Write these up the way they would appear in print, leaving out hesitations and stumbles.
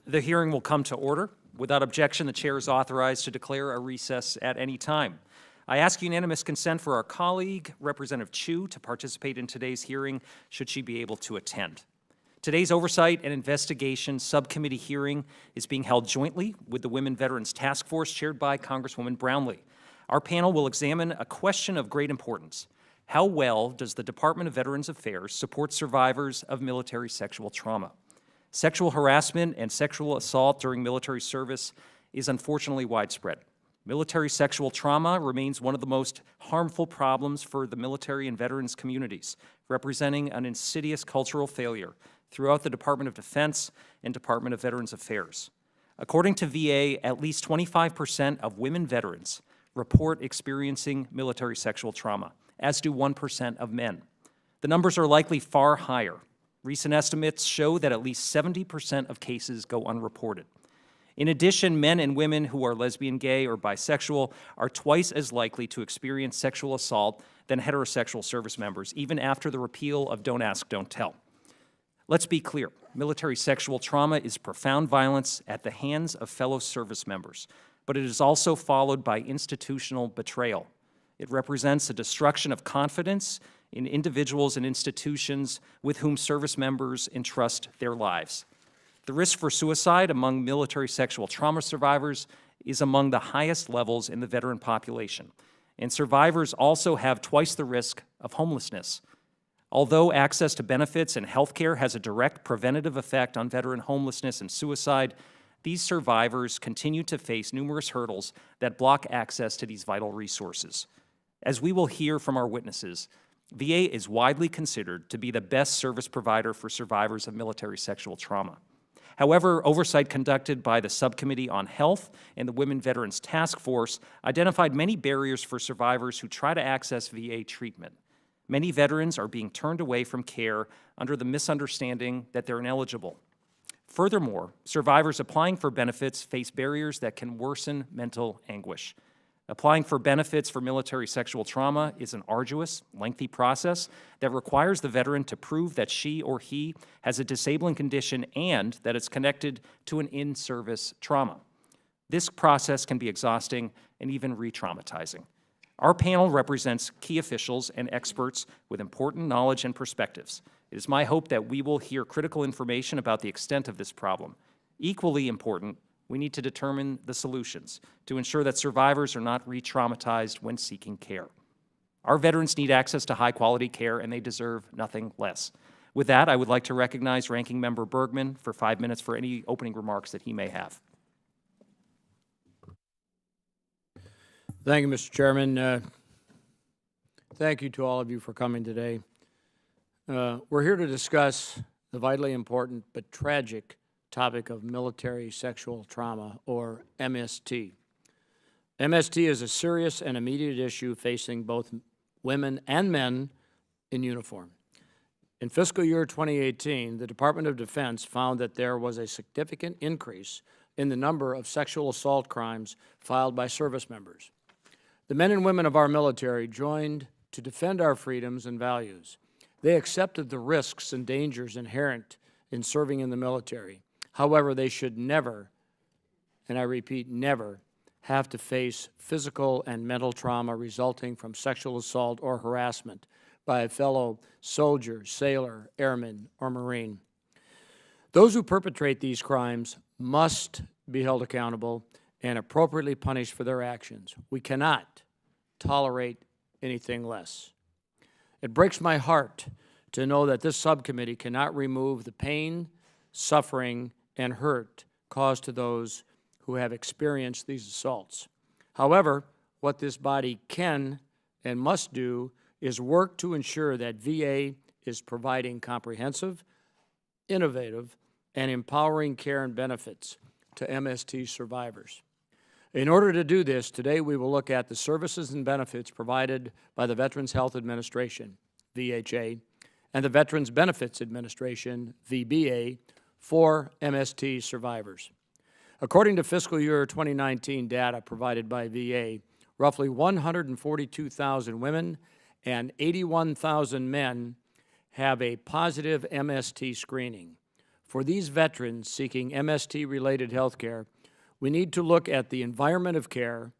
The hearing will come to order. Without objection, the chair is authorized to declare a recess at any time. I ask unanimous consent for our colleague, Representative Chu, to participate in today's hearing, should she be able to attend. Today's Oversight and Investigation Subcommittee hearing is being held jointly with the Women Veterans Task Force, chaired by Congresswoman Brownlee. Our panel will examine a question of great importance. How well does the Department of Veterans Affairs support survivors of military sexual trauma? Sexual harassment and sexual assault during military service is unfortunately widespread. Military sexual trauma remains one of the most harmful problems for the military and veterans communities, representing an insidious cultural failure throughout the Department of Defense and Department of Veterans Affairs. According to VA, at least 25% of women veterans report experiencing military sexual trauma, as do 1% of men. The numbers are likely far higher. Recent estimates show that at least 70% of cases go unreported. In addition, men and women who are lesbian, gay, or bisexual are twice as likely to experience sexual assault than heterosexual service members, even after the repeal of Don't Ask, Don't Tell. Let's be clear, military sexual trauma is profound violence at the hands of fellow service members, but it is also followed by institutional betrayal. It represents a destruction of confidence in individuals and institutions with whom service members entrust their lives. The risk for suicide among military sexual trauma survivors is among the highest levels in the veteran population, and survivors also have twice the risk of homelessness. Although access to benefits and health care has a direct preventative effect on veteran homelessness and suicide, these survivors continue to face numerous hurdles that block access to these vital resources. As we will hear from our witnesses, VA is widely considered to be the best service provider for survivors of military sexual trauma. However, oversight conducted by the Subcommittee on Health and the Women Veterans Task Force identified many barriers for survivors who try to access VA treatment. Many veterans are being turned away from care under the misunderstanding that they're ineligible. Furthermore, survivors applying for benefits face barriers that can worsen mental anguish. Applying for benefits for military sexual trauma is an arduous, lengthy process that requires the veteran to prove that she or he has a disabling condition and that it's connected to an in-service trauma. This process can be exhausting and even re-traumatizing. Our panel represents key officials and experts with important knowledge and perspectives. It is my hope that we will hear critical information about the extent of this problem. Equally important, we need to determine the solutions to ensure that survivors are not re-traumatized when seeking care. Our veterans need access to high-quality care, and they deserve nothing less. With that, I would like to recognize Ranking Member Bergman for 5 minutes for any opening remarks that he may have. Thank you, Mr. Chairman. Thank you to all of you for coming today. We're here to discuss the vitally important but tragic topic of military sexual trauma, or MST. MST is a serious and immediate issue facing both women and men in uniform. In fiscal year 2018, the Department of Defense found that there was a significant increase in the number of sexual assault crimes filed by service members. The men and women of our military joined to defend our freedoms and values. They accepted the risks and dangers inherent in serving in the military. However, they should never, and I repeat, never, have to face physical and mental trauma resulting from sexual assault or harassment by a fellow soldier, sailor, airman, or Marine. Those who perpetrate these crimes must be held accountable and appropriately punished for their actions. We cannot tolerate anything less. It breaks my heart to know that this subcommittee cannot remove the pain, suffering, and hurt caused to those who have experienced these assaults. However, what this body can and must do is work to ensure that VA is providing comprehensive, innovative, and empowering care and benefits to MST survivors. In order to do this, today we will look at the services and benefits provided by the Veterans Health Administration, VHA, and the Veterans Benefits Administration, VBA, for MST survivors. According to fiscal year 2019 data provided by VA, roughly 142,000 women and 81,000 men have a positive MST screening. For these veterans seeking MST-related health care, we need to look at the environment of care,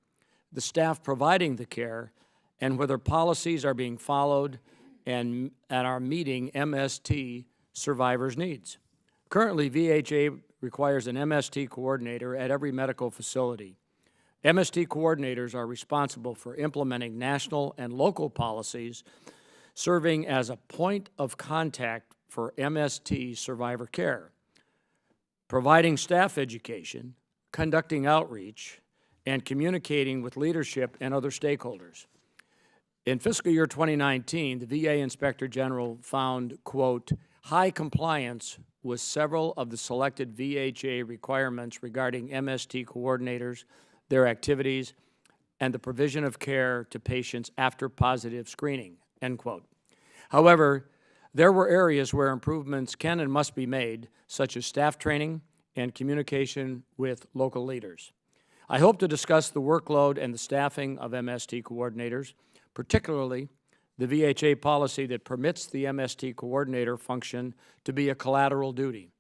the staff providing the care, and whether policies are being followed and are meeting MST survivors' needs. Currently, VHA requires an MST coordinator at every medical facility. MST coordinators are responsible for implementing national and local policies, serving as a point of contact for MST survivor care, providing staff education, conducting outreach, and communicating with leadership and other stakeholders. In fiscal year 2019, the VA Inspector General found, quote, high compliance with several of the selected VHA requirements regarding MST coordinators, their activities, and the provision of care to patients after positive screening, end quote. However, there were areas where improvements can and must be made, such as staff training and communication with local leaders. I hope to discuss the workload and the staffing of MST coordinators, particularly the VHA policy that permits the MST coordinator function to be a collateral duty.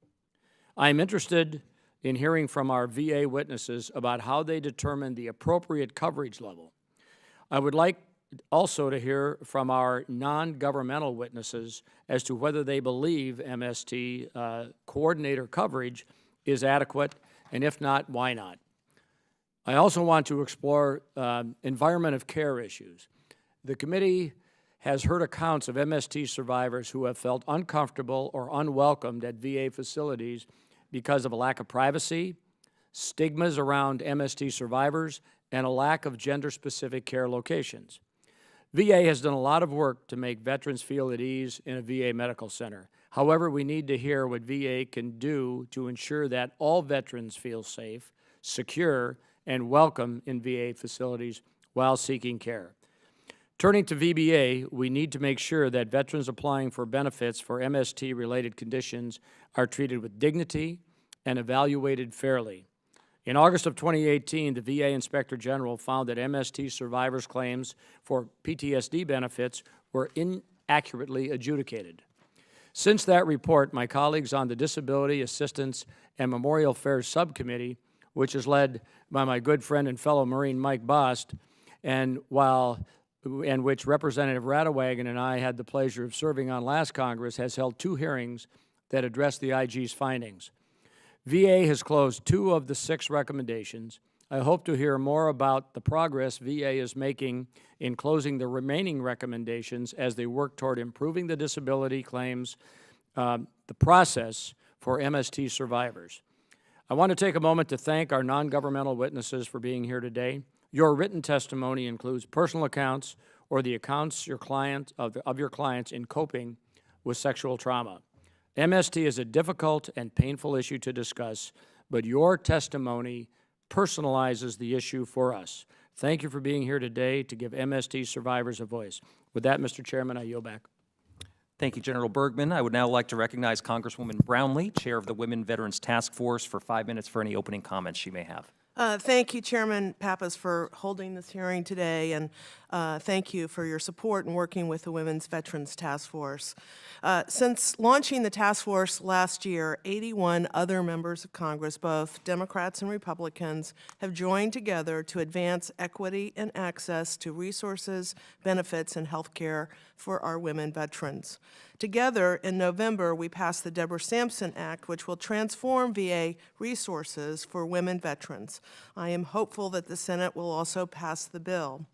I am interested in hearing from our VA witnesses about how they determine the appropriate coverage level. I would like also to hear from our non-governmental witnesses as to whether they believe MST coordinator coverage is adequate, and if not, why not. I also want to explore environment of care issues. The committee has heard accounts of MST survivors who have felt uncomfortable or unwelcomed at VA facilities because of a lack of privacy, stigmas around MST survivors, and a lack of gender-specific care locations. VA has done a lot of work to make veterans feel at ease in a VA medical center. However, we need to hear what VA can do to ensure that all veterans feel safe, secure, and welcome in VA facilities while seeking care. Turning to VBA, we need to make sure that veterans applying for benefits for MST-related conditions are treated with dignity and evaluated fairly. In August of 2018, the VA Inspector General found that MST survivors' claims for PTSD benefits were inaccurately adjudicated. Since that report, my colleagues on the Disability Assistance and Memorial Affairs Subcommittee, which is led by my good friend and fellow Marine Mike Bost, and which Representative Radewagen and I had the pleasure of serving on last Congress, has held 2 hearings that address the IG's findings. VA has closed 2 of the 6 recommendations. I hope to hear more about the progress VA is making in closing the remaining recommendations as they work toward improving the disability claims, the process for MST survivors. I want to take a moment to thank our non-governmental witnesses for being here today. Your written testimony includes personal accounts or the accounts your clients in coping with sexual trauma. MST is a difficult and painful issue to discuss, but your testimony personalizes the issue for us. Thank you for being here today to give MST survivors a voice. With that, Mr. Chairman, I yield back. Thank you, General Bergman. I would now like to recognize Congresswoman Brownlee, Chair of the Women Veterans Task Force, for 5 minutes for any opening comments she may have. Thank you, Chairman Pappas, for holding this hearing today, and thank you for your support in working with the Women's Veterans Task Force. Since launching the task force last year, 81 other members of Congress, both Democrats and Republicans, have joined together to advance equity and access to resources, benefits, and health care for our women veterans. Together, in November, we passed the Deborah Sampson Act, which will transform VA resources for women veterans. I am hopeful that the Senate will also pass the bill.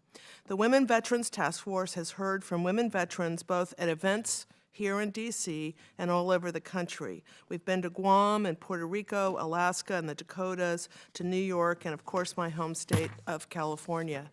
The Women Veterans Task Force has heard from women veterans both at events here in D.C. and all over the country. We've been to Guam and Puerto Rico, Alaska, and the Dakotas, to New York, and of course my home state of California.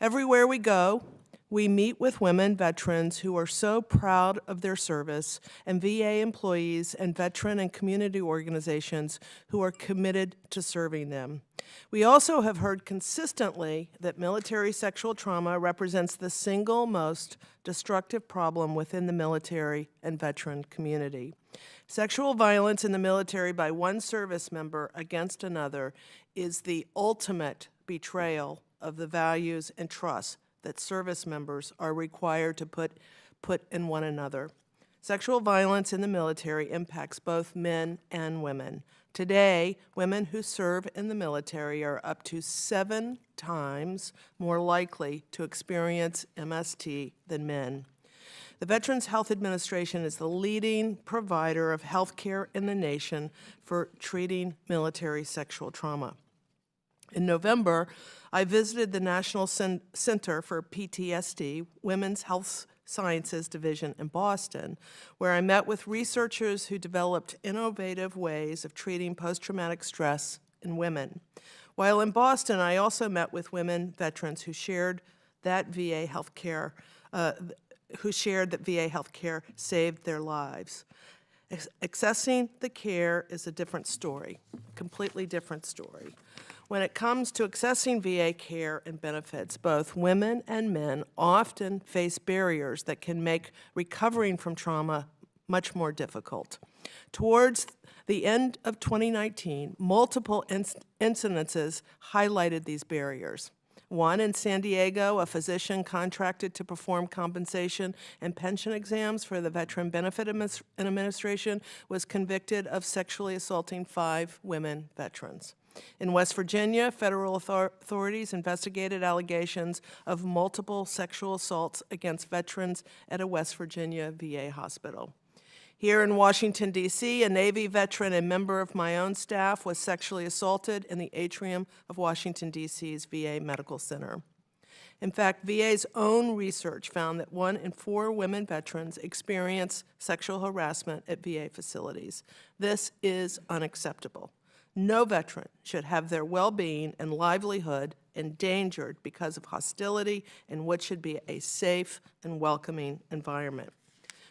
Everywhere we go, we meet with women veterans who are so proud of their service, and VA employees and veteran and community organizations who are committed to serving them. We also have heard consistently that military sexual trauma represents the single most destructive problem within the military and veteran community. Sexual violence in the military by one service member against another is the ultimate betrayal of the values and trust that service members are required to put in one another. Sexual violence in the military impacts both men and women. Today, women who serve in the military are up to 7 times more likely to experience MST than men. The Veterans Health Administration is the leading provider of health care in the nation for treating military sexual trauma. In November, I visited the National Center for PTSD, Women's Health Sciences Division in Boston, where I met with researchers who developed innovative ways of treating post-traumatic stress in women. While in Boston, I also met with women veterans who shared that VA healthcare saved their lives. Accessing the care is a different story, completely different story. When it comes to accessing VA care and benefits, both women and men often face barriers that can make recovering from trauma much more difficult. Towards the end of 2019, multiple incidences highlighted these barriers. One, in San Diego, a physician contracted to perform compensation and pension exams for the Veteran Benefit Administration was convicted of sexually assaulting 5 women veterans. In West Virginia, federal authorities investigated allegations of multiple sexual assaults against veterans at a West Virginia VA hospital. Here in Washington, D.C., a Navy veteran and member of my own staff was sexually assaulted in the atrium of Washington, D.C.'s VA Medical Center. In fact, VA's own research found that 1 in 4 women veterans experience sexual harassment at VA facilities. This is unacceptable. No veteran should have their well-being and livelihood endangered because of hostility in what should be a safe and welcoming environment.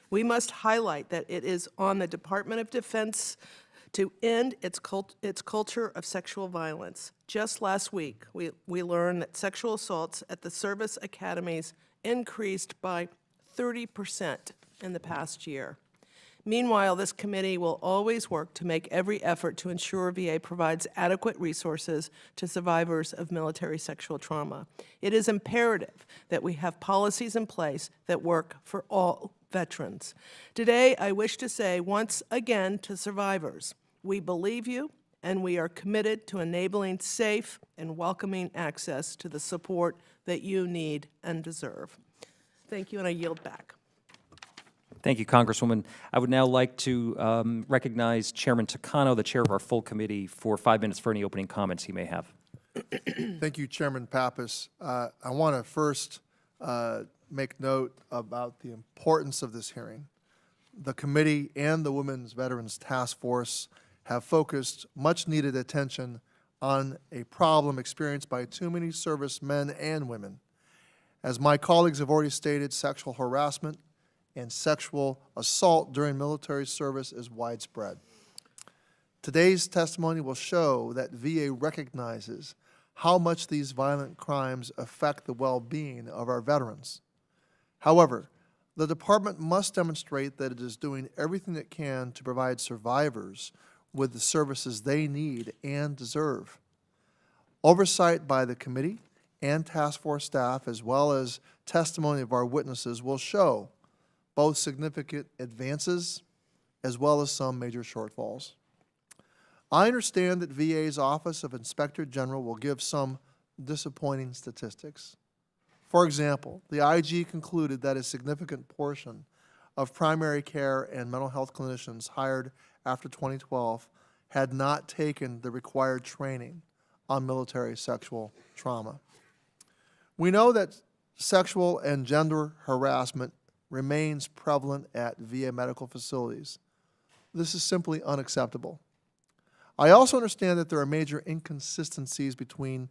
We must highlight that it is on the Department of Defense to end its culture of sexual violence. Just last week, we learned that sexual assaults at the service academies increased by 30% in the past year. Meanwhile, this committee will always work to make every effort to ensure VA provides adequate resources to survivors of military sexual trauma. It is imperative that we have policies in place that work for all veterans. Today, I wish to say once again to survivors, we believe you, and we are committed to enabling safe and welcoming access to the support that you need and deserve. Thank you, and I yield back. Thank you, Congresswoman. I would now like to recognize Chairman Takano, the chair of our full committee, for 5 minutes for any opening comments he may have. Thank you, Chairman Pappas. I want to first make note about the importance of this hearing. The committee and the Women's Veterans Task Force have focused much-needed attention on a problem experienced by too many servicemen and women. As my colleagues have already stated, sexual harassment and sexual assault during military service is widespread. Today's testimony will show that VA recognizes how much these violent crimes affect the well-being of our veterans. However, the department must demonstrate that it is doing everything it can to provide survivors with the services they need and deserve. Oversight by the committee and task force staff, as well as testimony of our witnesses, will show both significant advances as well as some major shortfalls. I understand that VA's Office of Inspector General will give some disappointing statistics. For example, the IG concluded that a significant portion of primary care and mental health clinicians hired after 2012 had not taken the required training on military sexual trauma. We know that sexual and gender harassment remains prevalent at VA medical facilities. This is simply unacceptable. I also understand that there are major inconsistencies between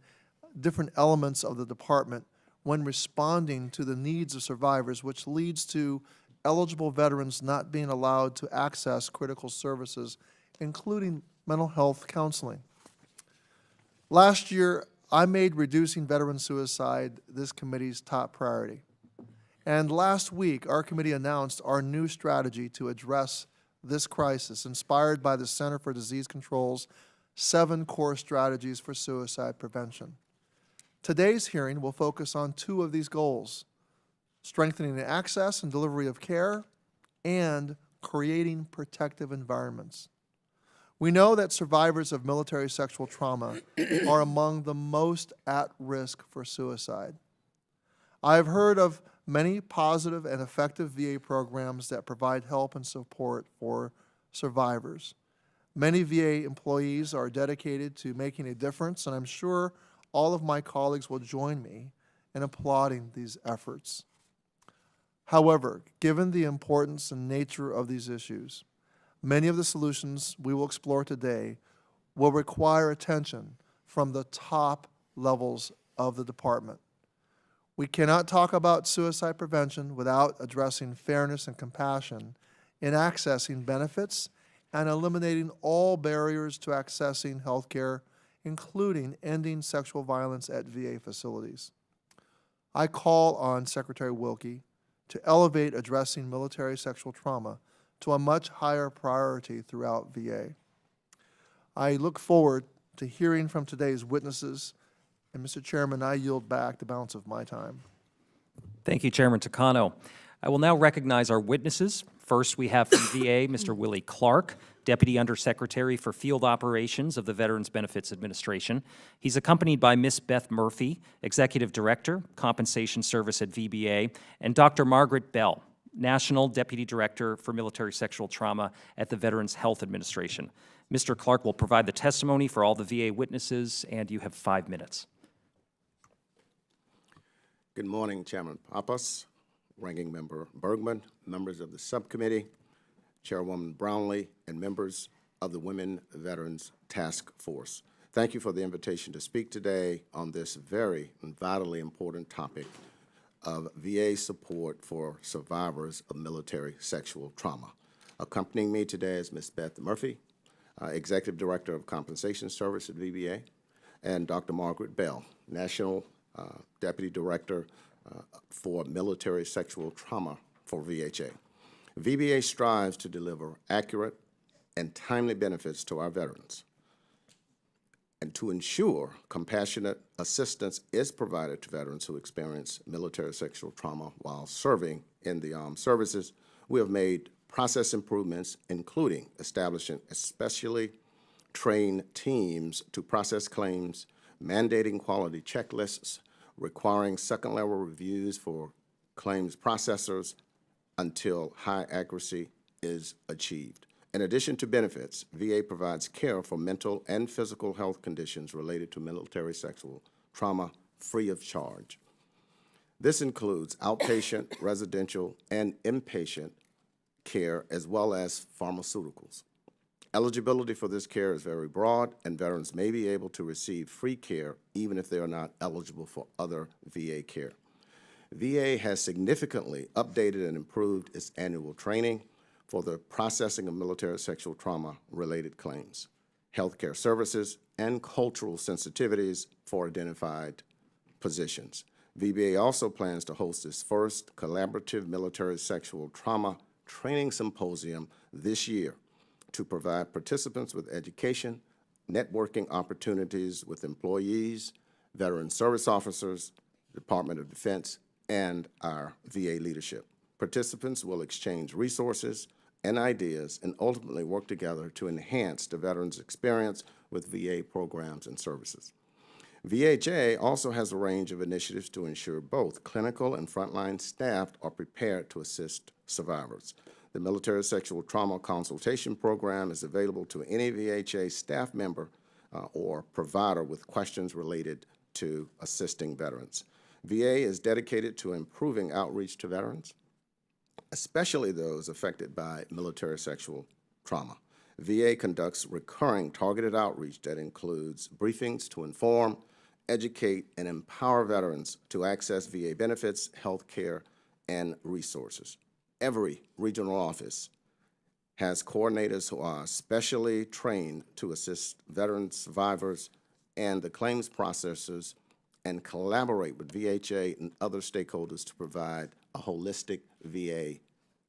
different elements of the department when responding to the needs of survivors, which leads to eligible veterans not being allowed to access critical services, including mental health counseling. Last year, I made reducing veteran suicide this committee's top priority. And last week, our committee announced our new strategy to address this crisis, inspired by the Center for Disease Control's 7 core strategies for suicide prevention. Today's hearing will focus on 2 of these goals: strengthening the access and delivery of care and creating protective environments. We know that survivors of military sexual trauma are among the most at risk for suicide. I have heard of many positive and effective VA programs that provide help and support for survivors. Many VA employees are dedicated to making a difference, and I'm sure all of my colleagues will join me in applauding these efforts. However, given the importance and nature of these issues, many of the solutions we will explore today will require attention from the top levels of the department. We cannot talk about suicide prevention without addressing fairness and compassion in accessing benefits and eliminating all barriers to accessing health care, including ending sexual violence at VA facilities. I call on Secretary Wilkie to elevate addressing military sexual trauma to a much higher priority throughout VA. I look forward to hearing from today's witnesses, and Mr. Chairman, I yield back the balance of my time. Thank you, Chairman Takano. I will now recognize our witnesses. First, we have from VA, Mr. Willie Clark, Deputy Undersecretary for Field Operations of the Veterans Benefits Administration. He's accompanied by Ms. Beth Murphy, Executive Director, Compensation Service at VBA, and Dr. Margaret Bell, National Deputy Director for Military Sexual Trauma at the Veterans Health Administration. Mr. Clark will provide the testimony for all the VA witnesses, and you have 5 minutes. Good morning, Chairman Pappas, Ranking Member Bergman, members of the subcommittee, Chairwoman Brownlee, and members of the Women Veterans Task Force. Thank you for the invitation to speak today on this very and vitally important topic of VA support for survivors of military sexual trauma. Accompanying me today is Ms. Beth Murphy, Executive Director of Compensation Service at VBA, and Dr. Margaret Bell, National Deputy Director for Military Sexual Trauma for VHA. VBA strives to deliver accurate and timely benefits to our veterans and to ensure compassionate assistance is provided to veterans who experience military sexual trauma while serving in the armed services. We have made process improvements, including establishing especially trained teams to process claims, mandating quality checklists, requiring second-level reviews for claims processors until high accuracy is achieved. In addition to benefits, VA provides care for mental and physical health conditions related to military sexual trauma free of charge. This includes outpatient, residential, and inpatient care, as well as pharmaceuticals. Eligibility for this care is very broad, and veterans may be able to receive free care even if they are not eligible for other VA care. VA has significantly updated and improved its annual training for the processing of military sexual trauma-related claims, healthcare services, and cultural sensitivities for identified positions. VBA also plans to host its first collaborative military sexual trauma training symposium this year to provide participants with education, networking opportunities with employees, veteran service officers, Department of Defense, and our VA leadership. Participants will exchange resources and ideas and ultimately work together to enhance the veterans' experience with VA programs and services. VHA also has a range of initiatives to ensure both clinical and frontline staff are prepared to assist survivors. The Military Sexual Trauma Consultation Program is available to any VHA staff member or provider with questions related to assisting veterans. VA is dedicated to improving outreach to veterans, especially those affected by military sexual trauma. VA conducts recurring targeted outreach that includes briefings to inform, educate, and empower veterans to access VA benefits, health care, and resources. Every regional office has coordinators who are specially trained to assist veteran survivors and the claims processors and collaborate with VHA and other stakeholders to provide a holistic VA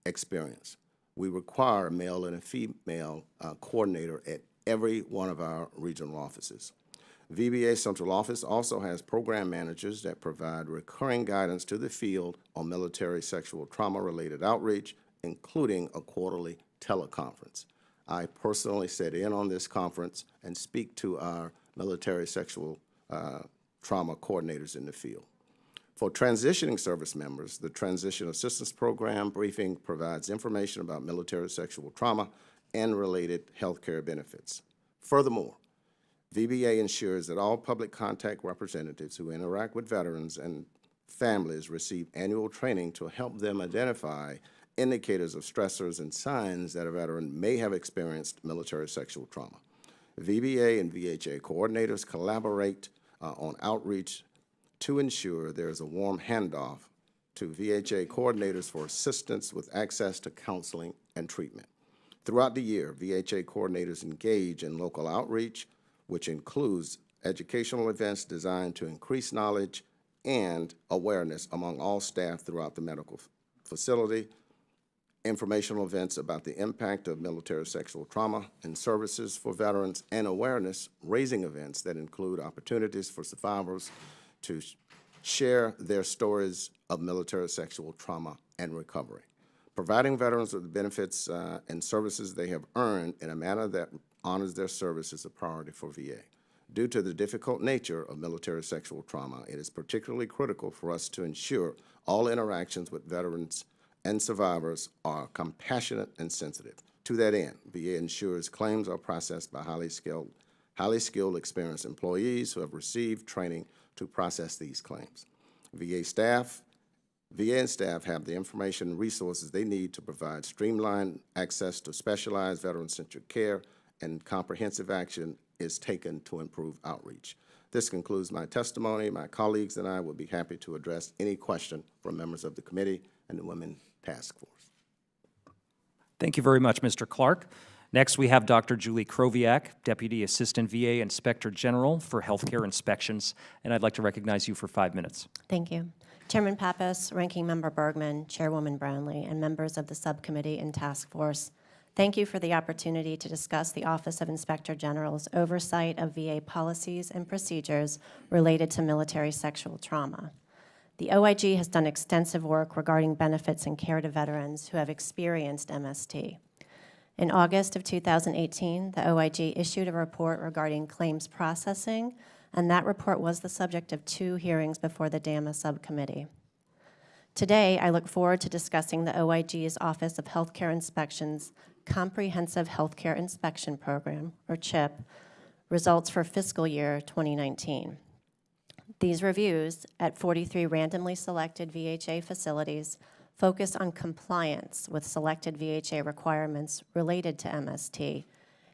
experience. We require a male and a female coordinator at every one of our regional offices. VBA Central Office also has program managers that provide recurring guidance to the field on military sexual trauma-related outreach, including a quarterly teleconference. I personally sit in on this conference and speak to our military sexual trauma coordinators in the field. For transitioning service members, the Transition Assistance Program briefing provides information about military sexual trauma and related health care benefits. Furthermore, VBA ensures that all public contact representatives who interact with veterans and families receive annual training to help them identify indicators of stressors and signs that a veteran may have experienced military sexual trauma. VBA and VHA coordinators collaborate on outreach to ensure there is a warm handoff to VHA coordinators for assistance with access to counseling and treatment. Throughout the year, VHA coordinators engage in local outreach, which includes educational events designed to increase knowledge and awareness among all staff throughout the medical facility, informational events about the impact of military sexual trauma and services for veterans, and awareness-raising events that include opportunities for survivors to share their stories of military sexual trauma and recovery. Providing veterans with the benefits and services they have earned in a manner that honors their service is a priority for VA. Due to the difficult nature of military sexual trauma, it is particularly critical for us to ensure all interactions with veterans and survivors are compassionate and sensitive. To that end, VA ensures claims are processed by highly skilled, experienced employees who have received training to process these claims. VA and staff have the information and resources they need to provide streamlined access to specialized veteran-centered care, and comprehensive action is taken to improve outreach. This concludes my testimony. My colleagues and I will be happy to address any question from members of the committee and the Women Task Force. Thank you very much, Mr. Clark. Next, we have Dr. Julie Kroviak, Deputy Assistant VA Inspector General for Healthcare Inspections, and I'd like to recognize you for 5 minutes. Thank you. Chairman Pappas, Ranking Member Bergman, Chairwoman Brownlee, and members of the subcommittee and task force, thank you for the opportunity to discuss the Office of Inspector General's oversight of VA policies and procedures related to military sexual trauma. The OIG has done extensive work regarding benefits and care to veterans who have experienced MST. In August of 2018, the OIG issued a report regarding claims processing, and that report was the subject of 2 hearings before the DAMA subcommittee. Today, I look forward to discussing the OIG's Office of Healthcare Inspections Comprehensive Healthcare Inspection Program, or CHIP, results for fiscal year 2019. These reviews at 43 randomly selected VHA facilities focus on compliance with selected VHA requirements related to MST,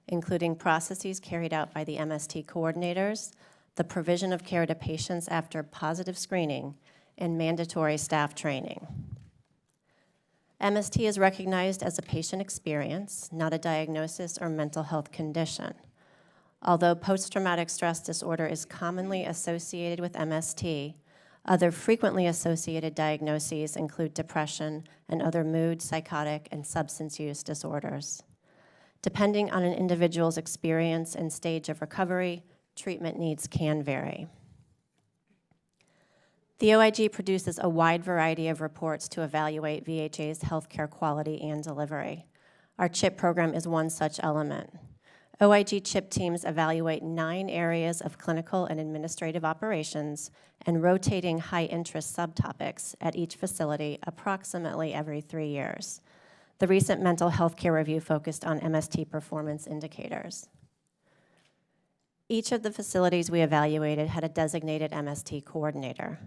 including processes carried out by the MST coordinators, the provision of care to patients after positive screening, and mandatory staff training. MST is recognized as a patient experience, not a diagnosis or mental health condition. Although post-traumatic stress disorder is commonly associated with MST, other frequently associated diagnoses include depression and other mood, psychotic, and substance use disorders. Depending on an individual's experience and stage of recovery, treatment needs can vary. The OIG produces a wide variety of reports to evaluate VHA's healthcare quality and delivery. Our CHIP program is one such element. OIG CHIP teams evaluate 9 areas of clinical and administrative operations and rotating high-interest subtopics at each facility approximately every 3 years. The recent mental health care review focused on MST performance indicators. Each of the facilities we evaluated had a designated MST coordinator.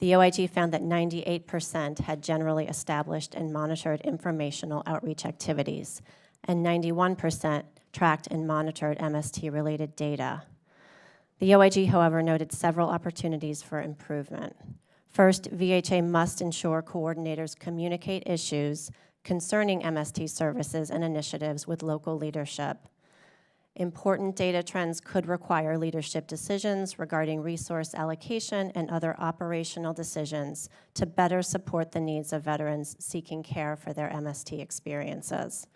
The OIG found that 98% had generally established and monitored informational outreach activities, and 91% tracked and monitored MST-related data. The OIG, however, noted several opportunities for improvement. First, VHA must ensure coordinators communicate issues concerning MST services and initiatives with local leadership. Important data trends could require leadership decisions regarding resource allocation and other operational decisions to better support the needs of veterans seeking care for their MST experiences.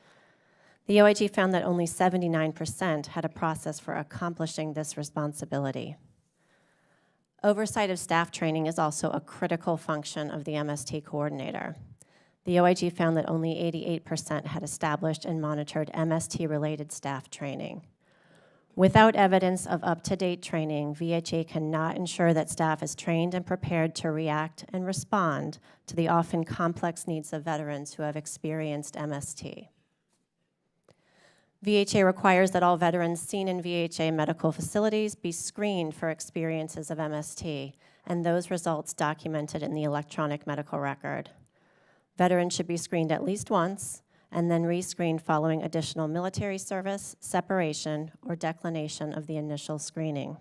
The OIG found that only 79% had a process for accomplishing this responsibility. Oversight of staff training is also a critical function of the MST coordinator. The OIG found that only 88% had established and monitored MST-related staff training. Without evidence of up-to-date training, VHA cannot ensure that staff is trained and prepared to react and respond to the often complex needs of veterans who have experienced MST. VHA requires that all veterans seen in VHA medical facilities be screened for experiences of MST, and those results documented in the electronic medical record. Veterans should be screened at least once, and then rescreened following additional military service, separation, or declination of the initial screening.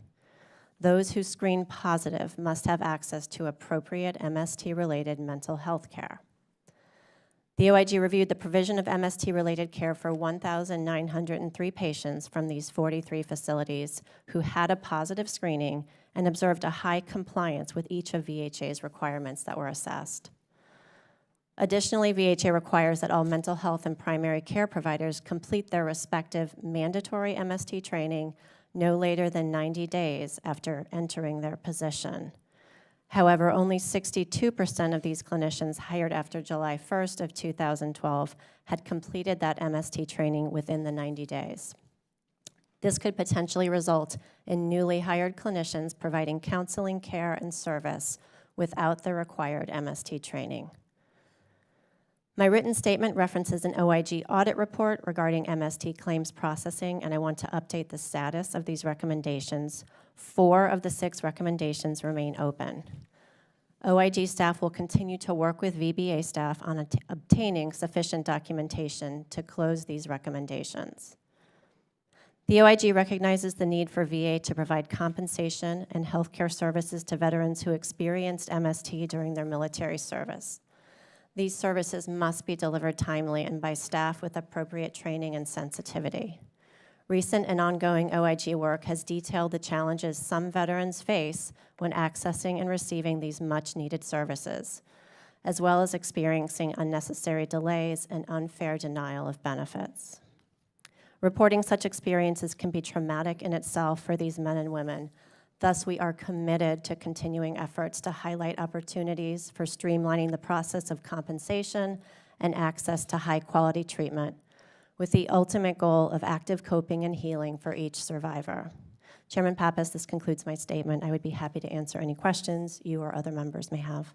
Those who screen positive must have access to appropriate MST-related mental health care. The OIG reviewed the provision of MST-related care for 1,903 patients from these 43 facilities who had a positive screening and observed a high compliance with each of VHA's requirements that were assessed. Additionally, VHA requires that all mental health and primary care providers complete their respective mandatory MST training no later than 90 days after entering their position. However, only 62% of these clinicians hired after July 1st of 2012 had completed that MST training within the 90 days. This could potentially result in newly hired clinicians providing counseling care and service without the required MST training. My written statement references an OIG audit report regarding MST claims processing, and I want to update the status of these recommendations. 4 of the 6 recommendations remain open. OIG staff will continue to work with VBA staff on obtaining sufficient documentation to close these recommendations. The OIG recognizes the need for VA to provide compensation and healthcare services to veterans who experienced MST during their military service. These services must be delivered timely and by staff with appropriate training and sensitivity. Recent and ongoing OIG work has detailed the challenges some veterans face when accessing and receiving these much-needed services, as well as experiencing unnecessary delays and unfair denial of benefits. Reporting such experiences can be traumatic in itself for these men and women. Thus, we are committed to continuing efforts to highlight opportunities for streamlining the process of compensation and access to high-quality treatment, with the ultimate goal of active coping and healing for each survivor. Chairman Pappas, this concludes my statement. I would be happy to answer any questions you or other members may have.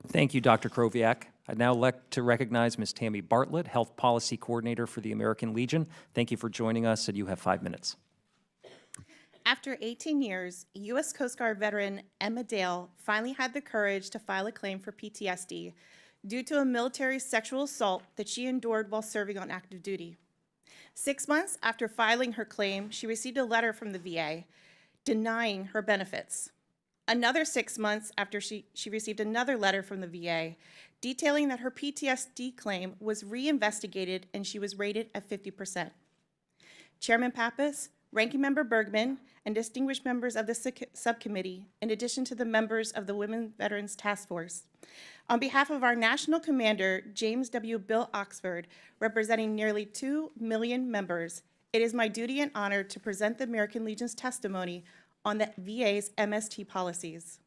Thank you, Dr. Kroviak. I'd now like to recognize Ms. Tammy Bartlett, Health Policy Coordinator for the American Legion. Thank you for joining us, and you have 5 minutes. After 18 years, U.S. Coast Guard veteran Emma Dale finally had the courage to file a claim for PTSD due to a military sexual assault that she endured while serving on active duty. 6 months after filing her claim, she received a letter from the VA denying her benefits. Another 6 months after she received another letter from the VA detailing that her PTSD claim was reinvestigated and she was rated at 50%. Chairman Pappas, Ranking Member Bergman, and distinguished members of the subcommittee, in addition to the members of the Women Veterans Task Force. On behalf of our National Commander, James W. Bill Oxford, representing nearly 2 million members, it is my duty and honor to present the American Legion's testimony on the VA's MST policies.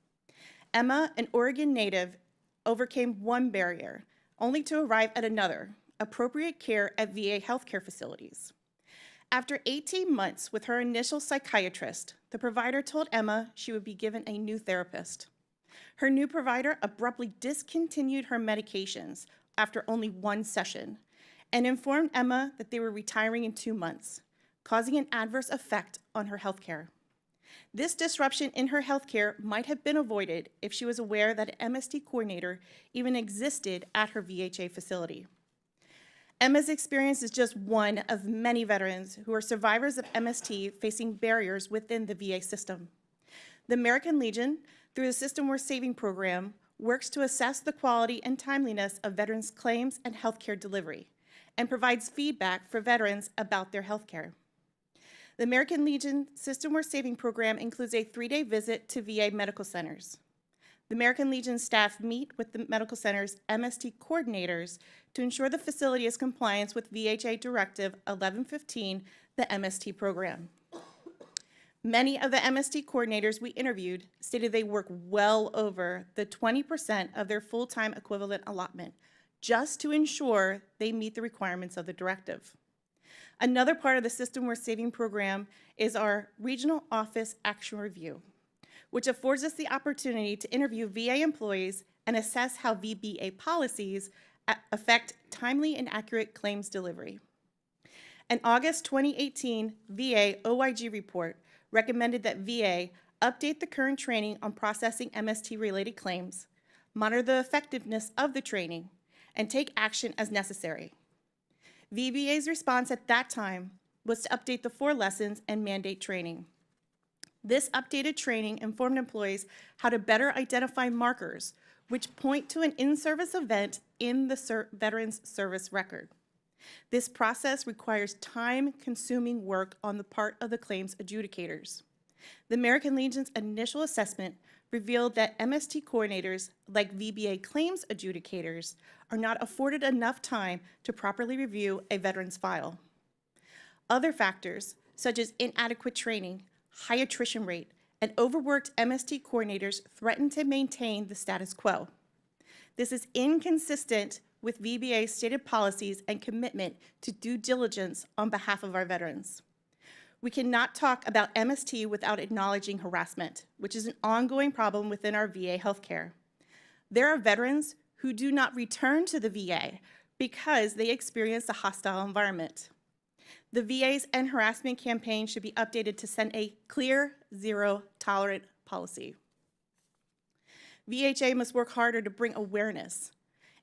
Emma, an Oregon native, overcame one barrier, only to arrive at another: appropriate care at VA healthcare facilities. After 18 months with her initial psychiatrist, the provider told Emma she would be given a new therapist. Her new provider abruptly discontinued her medications after only 1 session and informed Emma that they were retiring in 2 months, causing an adverse effect on her health care. This disruption in her health care might have been avoided if she was aware that an MST coordinator even existed at her VHA facility. Emma's experience is just one of many veterans who are survivors of MST facing barriers within the VA system. The American Legion, through the System Worth Saving program, works to assess the quality and timeliness of veterans' claims and healthcare delivery, and provides feedback for veterans about their healthcare. The American Legion System Worth Saving program includes a 3-day visit to VA medical centers. The American Legion staff meet with the medical center's MST coordinators to ensure the facility is compliant with VHA Directive 1115, the MST program. Many of the MST coordinators we interviewed stated they work well over the 20% of their full-time equivalent allotment just to ensure they meet the requirements of the directive. Another part of the System We're Saving program is our Regional Office Action Review, which affords us the opportunity to interview VA employees and assess how VBA policies affect timely and accurate claims delivery. An August 2018 VA OIG report recommended that VA update the current training on processing MST-related claims, monitor the effectiveness of the training, and take action as necessary. VBA's response at that time was to update the 4 lessons and mandate training. This updated training informed employees how to better identify markers which point to an in-service event in the veteran's service record. This process requires time-consuming work on the part of the claims adjudicators. The American Legion's initial assessment revealed that MST coordinators, like VBA claims adjudicators, are not afforded enough time to properly review a veteran's file. Other factors, such as inadequate training, high attrition rate, and overworked MST coordinators threaten to maintain the status quo. This is inconsistent with VBA's stated policies and commitment to due diligence on behalf of our veterans. We cannot talk about MST without acknowledging harassment, which is an ongoing problem within our VA healthcare. There are veterans who do not return to the VA because they experience a hostile environment. The VA's End Harassment campaign should be updated to send a clear, zero-tolerant policy. VHA must work harder to bring awareness,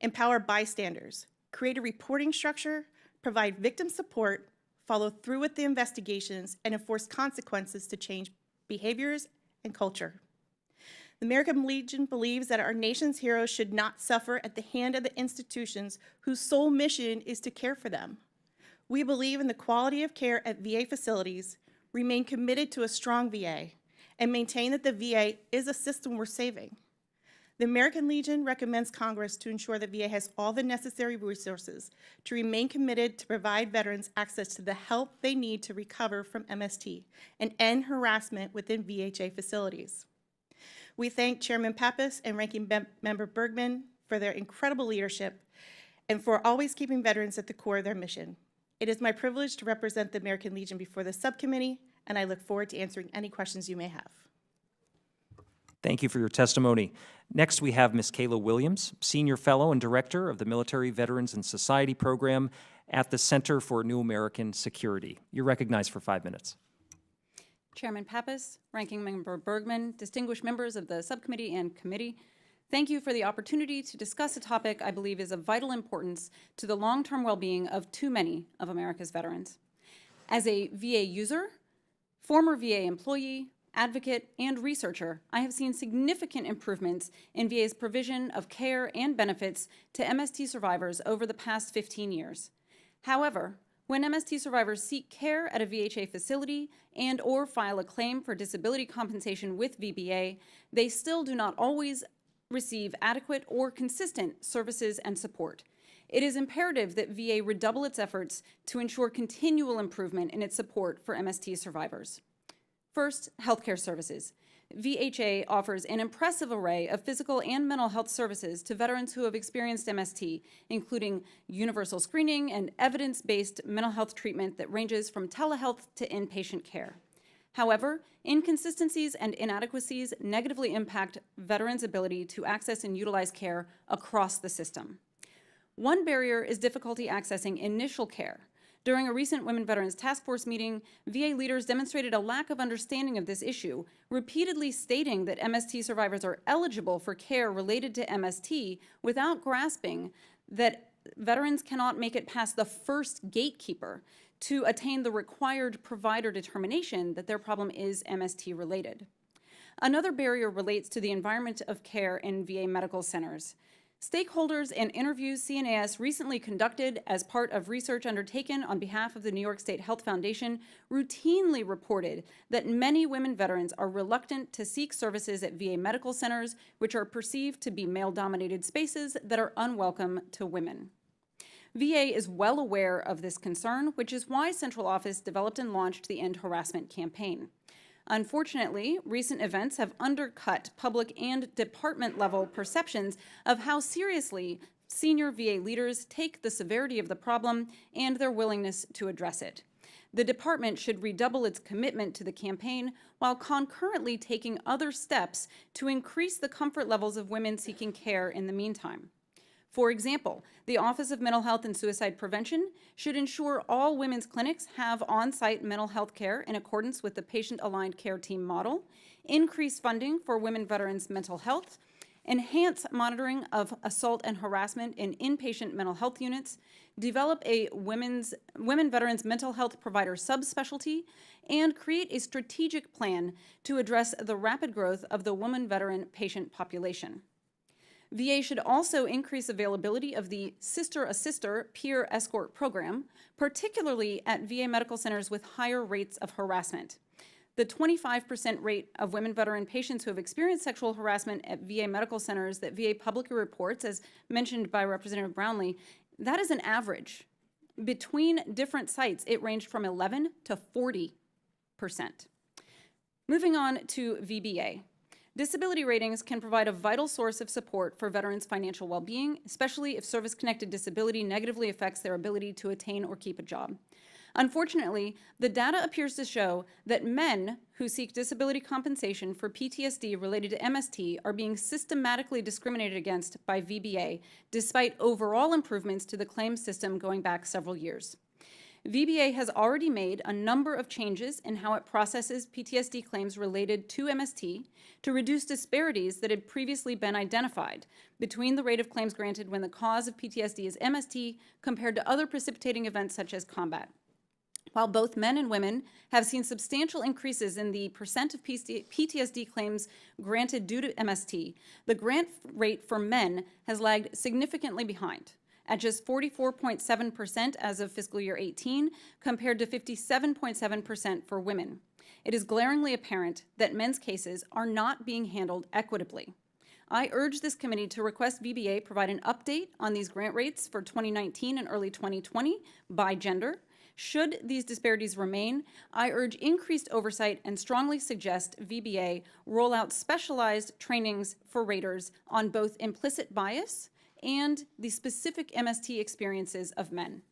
empower bystanders, create a reporting structure, provide victim support, follow through with the investigations, and enforce consequences to change behaviors and culture. The American Legion believes that our nation's heroes should not suffer at the hand of the institutions whose sole mission is to care for them. We believe in the quality of care at VA facilities, remain committed to a strong VA, and maintain that the VA is a system we're saving. The American Legion recommends Congress to ensure that VA has all the necessary resources to remain committed to provide veterans access to the help they need to recover from MST and end harassment within VHA facilities. We thank Chairman Pappas and Ranking Member Bergman for their incredible leadership and for always keeping veterans at the core of their mission. It is my privilege to represent the American Legion before the subcommittee, and I look forward to answering any questions you may have. Thank you for your testimony. Next, we have Ms. Kayla Williams, Senior Fellow and Director of the Military Veterans and Society Program at the Center for New American Security. You're recognized for 5 minutes. Chairman Pappas, Ranking Member Bergman, distinguished members of the subcommittee and committee, thank you for the opportunity to discuss a topic I believe is of vital importance to the long-term well-being of too many of America's veterans. As a VA user, former VA employee, advocate, and researcher, I have seen significant improvements in VA's provision of care and benefits to MST survivors over the past 15 years. However, when MST survivors seek care at a VHA facility and/or file a claim for disability compensation with VBA, they still do not always receive adequate or consistent services and support. It is imperative that VA redouble its efforts to ensure continual improvement in its support for MST survivors. First, healthcare services. VHA offers an impressive array of physical and mental health services to veterans who have experienced MST, including universal screening and evidence-based mental health treatment that ranges from telehealth to inpatient care. However, inconsistencies and inadequacies negatively impact veterans' ability to access and utilize care across the system. One barrier is difficulty accessing initial care. During a recent Women Veterans Task Force meeting, VA leaders demonstrated a lack of understanding of this issue, repeatedly stating that MST survivors are eligible for care related to MST without grasping that veterans cannot make it past the first gatekeeper to attain the required provider determination that their problem is MST related. Another barrier relates to the environment of care in VA medical centers. Stakeholders and interviews CNAS recently conducted as part of research undertaken on behalf of the New York State Health Foundation routinely reported that many women veterans are reluctant to seek services at VA medical centers, which are perceived to be male-dominated spaces that are unwelcome to women. VA is well aware of this concern, which is why Central Office developed and launched the End Harassment campaign. Unfortunately, recent events have undercut public and department-level perceptions of how seriously senior VA leaders take the severity of the problem and their willingness to address it. The department should redouble its commitment to the campaign while concurrently taking other steps to increase the comfort levels of women seeking care in the meantime. For example, the Office of Mental Health and Suicide Prevention should ensure all women's clinics have on-site mental health care in accordance with the patient-aligned care team model, increase funding for women veterans' mental health, enhance monitoring of assault and harassment in inpatient mental health units, develop a women veterans mental health provider subspecialty, and create a strategic plan to address the rapid growth of the woman veteran patient population. VA should also increase availability of the sister-a-sister peer escort program, particularly at VA medical centers with higher rates of harassment. The 25% rate of women veteran patients who have experienced sexual harassment at VA medical centers that VA publicly reports, as mentioned by Representative Brownlee, that is an average. Between different sites, it ranged from 11 to 40%. Moving on to VBA. Disability ratings can provide a vital source of support for veterans' financial well-being, especially if service-connected disability negatively affects their ability to attain or keep a job. Unfortunately, the data appears to show that men who seek disability compensation for PTSD related to MST are being systematically discriminated against by VBA, despite overall improvements to the claims system going back several years. VBA has already made a number of changes in how it processes PTSD claims related to MST to reduce disparities that had previously been identified between the rate of claims granted when the cause of PTSD is MST compared to other precipitating events such as combat. While both men and women have seen substantial increases in the percent of PTSD claims granted due to MST, the grant rate for men has lagged significantly behind, at just 44.7% as of fiscal year 18, compared to 57.7% for women. It is glaringly apparent that men's cases are not being handled equitably. I urge this committee to request VBA provide an update on these grant rates for 2019 and early 2020 by gender. Should these disparities remain, I urge increased oversight and strongly suggest VBA roll out specialized trainings for raters on both implicit bias and the specific MST experiences of men.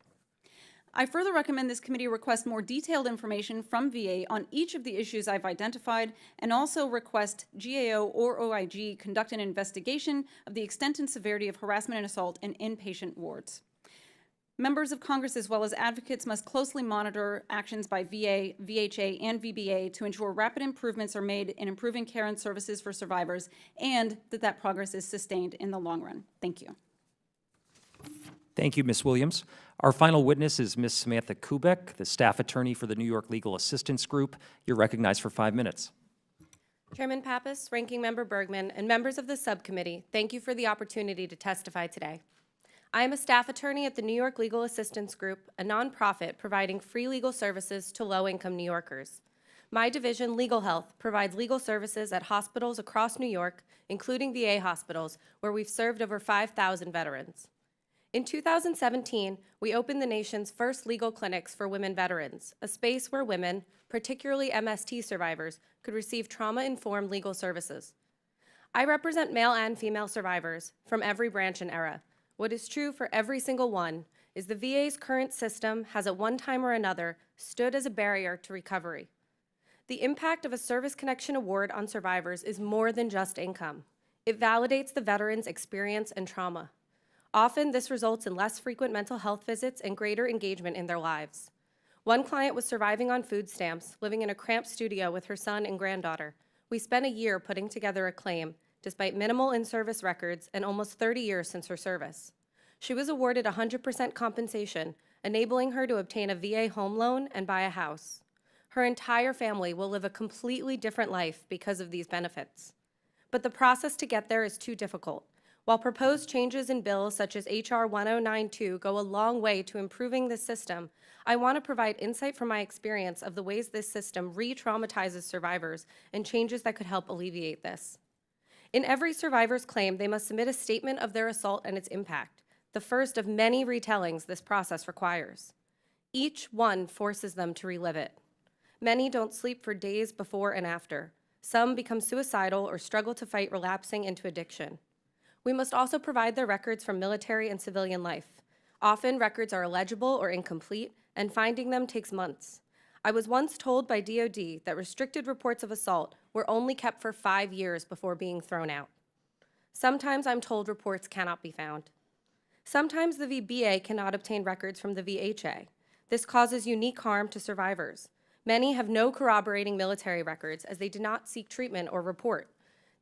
I further recommend this committee request more detailed information from VA on each of the issues I've identified, and also request GAO or OIG conduct an investigation of the extent and severity of harassment and assault in inpatient wards. Members of Congress as well as advocates must closely monitor actions by VA, VHA, and VBA to ensure rapid improvements are made in improving care and services for survivors, and that progress is sustained in the long run. Thank you. Thank you, Ms. Williams. Our final witness is Ms. Samantha Kubek, the staff attorney for the New York Legal Assistance Group. You're recognized for 5 minutes. Chairman Pappas, Ranking Member Bergman, and members of the subcommittee, thank you for the opportunity to testify today. I am a staff attorney at the New York Legal Assistance Group, a nonprofit providing free legal services to low-income New Yorkers. My division, Legal Health, provides legal services at hospitals across New York, including VA hospitals, where we've served over 5,000 veterans. In 2017, we opened the nation's first legal clinics for women veterans, a space where women, particularly MST survivors, could receive trauma-informed legal services. I represent male and female survivors from every branch and era. What is true for every single one is the VA's current system has at one time or another stood as a barrier to recovery. The impact of a service connection award on survivors is more than just income. It validates the veteran's experience and trauma. Often, this results in less frequent mental health visits and greater engagement in their lives. One client was surviving on food stamps, living in a cramped studio with her son and granddaughter. We spent a year putting together a claim, despite minimal in-service records and almost 30 years since her service. She was awarded 100% compensation, enabling her to obtain a VA home loan and buy a house. Her entire family will live a completely different life because of these benefits. But the process to get there is too difficult. While proposed changes in bills such as HR 1092 go a long way to improving this system, I want to provide insight from my experience of the ways this system re-traumatizes survivors and changes that could help alleviate this. In every survivor's claim, they must submit a statement of their assault and its impact, the first of many retellings this process requires. Each one forces them to relive it. Many don't sleep for days before and after. Some become suicidal or struggle to fight relapsing into addiction. We must also provide their records from military and civilian life. Often, records are illegible or incomplete, and finding them takes months. I was once told by DoD that restricted reports of assault were only kept for 5 years before being thrown out. Sometimes I'm told reports cannot be found. Sometimes the VBA cannot obtain records from the VHA. This causes unique harm to survivors. Many have no corroborating military records as they did not seek treatment or report.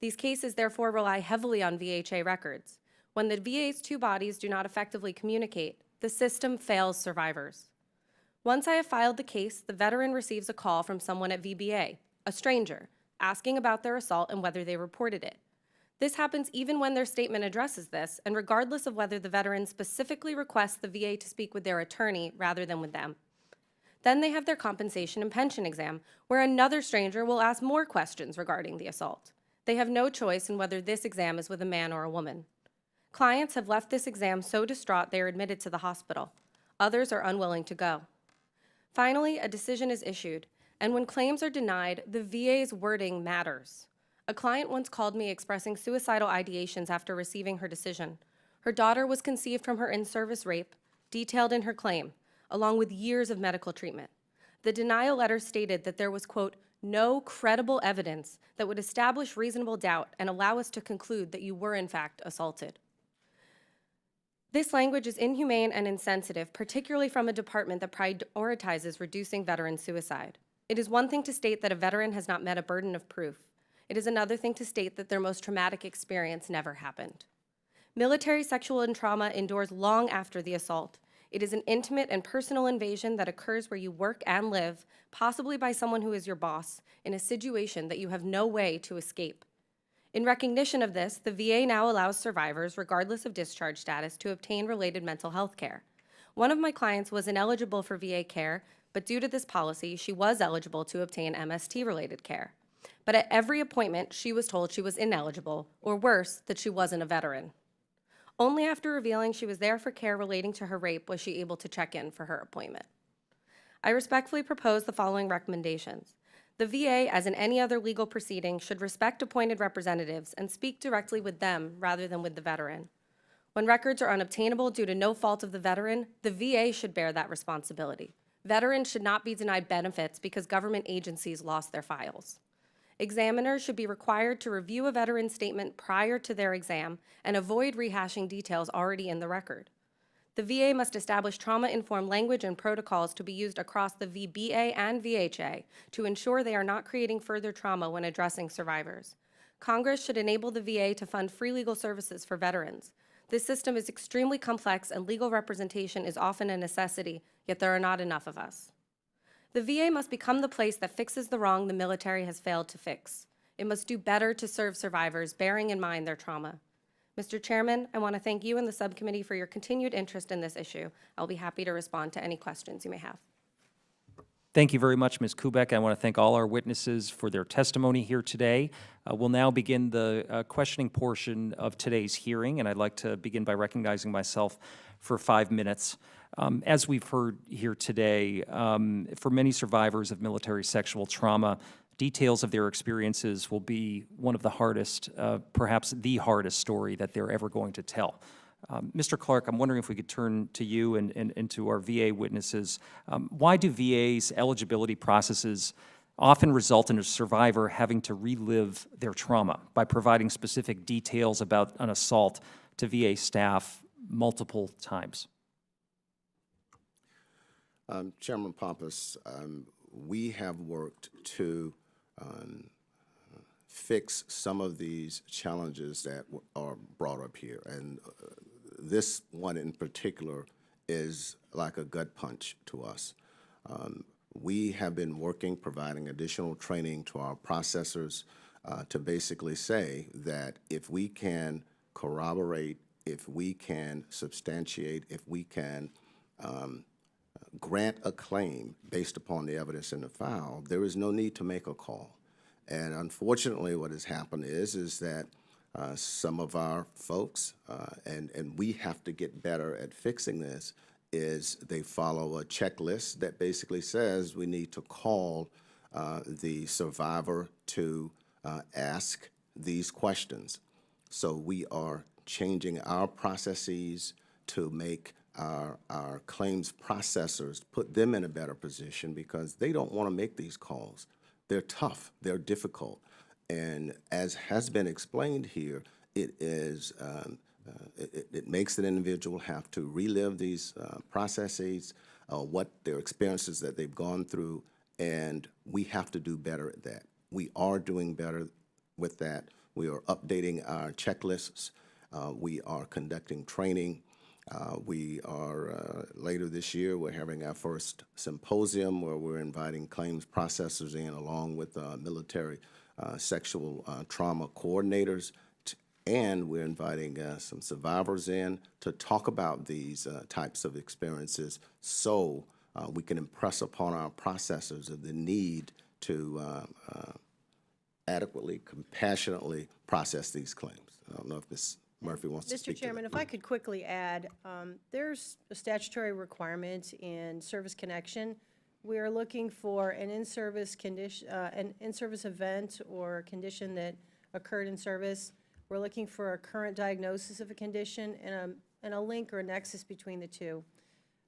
These cases therefore rely heavily on VHA records. When the VA's two bodies do not effectively communicate, the system fails survivors. Once I have filed the case, the veteran receives a call from someone at VBA, a stranger, asking about their assault and whether they reported it. This happens even when their statement addresses this, and regardless of whether the veteran specifically requests the VA to speak with their attorney rather than with them. Then they have their compensation and pension exam, where another stranger will ask more questions regarding the assault. They have no choice in whether this exam is with a man or a woman. Clients have left this exam so distraught they are admitted to the hospital. Others are unwilling to go. Finally, a decision is issued, and when claims are denied, the VA's wording matters. A client once called me expressing suicidal ideations after receiving her decision. Her daughter was conceived from her in-service rape, detailed in her claim, along with years of medical treatment. The denial letter stated that there was, quote, no credible evidence that would establish reasonable doubt and allow us to conclude that you were in fact assaulted. This language is inhumane and insensitive, particularly from a department that prioritizes reducing veteran suicide. It is one thing to state that a veteran has not met a burden of proof. It is another thing to state that their most traumatic experience never happened. Military sexual and trauma endures long after the assault. It is an intimate and personal invasion that occurs where you work and live, possibly by someone who is your boss, in a situation that you have no way to escape. In recognition of this, the VA now allows survivors, regardless of discharge status, to obtain related mental health care. One of my clients was ineligible for VA care, but due to this policy, she was eligible to obtain MST-related care. But at every appointment, she was told she was ineligible, or worse, that she wasn't a veteran. Only after revealing she was there for care relating to her rape was she able to check in for her appointment. I respectfully propose the following recommendations. The VA, as in any other legal proceeding, should respect appointed representatives and speak directly with them rather than with the veteran. When records are unobtainable due to no fault of the veteran, the VA should bear that responsibility. Veterans should not be denied benefits because government agencies lost their files. Examiners should be required to review a veteran's statement prior to their exam and avoid rehashing details already in the record. The VA must establish trauma-informed language and protocols to be used across the VBA and VHA to ensure they are not creating further trauma when addressing survivors. Congress should enable the VA to fund free legal services for veterans. This system is extremely complex and legal representation is often a necessity, yet there are not enough of us. The VA must become the place that fixes the wrong the military has failed to fix. It must do better to serve survivors, bearing in mind their trauma. Mr. Chairman, I want to thank you and the subcommittee for your continued interest in this issue. I'll be happy to respond to any questions you may have. Thank you very much, Ms. Kubek. I want to thank all our witnesses for their testimony here today. We'll now begin the questioning portion of today's hearing, and I'd like to begin by recognizing myself for 5 minutes. As we've heard here today, for many survivors of military sexual trauma, details of their experiences will be one of the hardest, perhaps the hardest story that they're ever going to tell. Mr. Clark, I'm wondering if we could turn to you and to our VA witnesses. Why do VA's eligibility processes often result in a survivor having to relive their trauma by providing specific details about an assault to VA staff multiple times? Chairman Pappas, we have worked to fix some of these challenges that are brought up here. And this one in particular is like a gut punch to us. We have been working, providing additional training to our processors to basically say that if we can corroborate, if we can substantiate, if we can grant a claim based upon the evidence in the file, there is no need to make a call. And unfortunately, what has happened is that some of our folks, and we have to get better at fixing this, is they follow a checklist that basically says we need to call the survivor to ask these questions. So we are changing our processes to make our claims processors, put them in a better position because they don't want to make these calls. They're tough, they're difficult. And as has been explained here, it is it makes an individual have to relive these processes, what their experiences that they've gone through, and we have to do better at that. We are doing better with that. We are updating our checklists. We are conducting training. We are, later this year, we're having our first symposium where we're inviting claims processors in along with military sexual trauma coordinators, and we're inviting some survivors in to talk about these types of experiences so we can impress upon our processors of the need to adequately, compassionately process these claims. I don't know if Ms. Murphy wants to speak Mr. Chairman, to if I could quickly add, there's a statutory requirement in service connection. We are looking for an in-service condition, an in-service event or condition that occurred in service. We're looking for a current diagnosis of a condition and a link or a nexus between the two.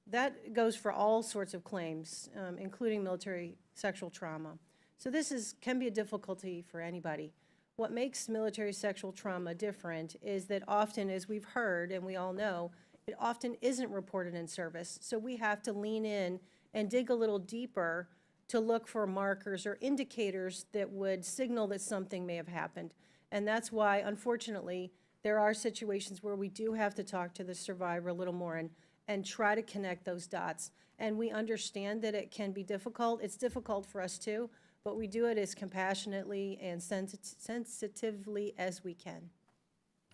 That goes for all sorts of claims, including military sexual trauma. So this can be a difficulty for anybody. What makes military sexual trauma different is that often, as we've heard and we all know, it often isn't reported in service. So we have to lean in and dig a little deeper to look for markers or indicators that would signal that something may have happened. And that's why, unfortunately, there are situations where we do have to talk to the survivor a little more and try to connect those dots. And we understand that it can be difficult. It's difficult for us too, but we do it as compassionately and sensitively as we can.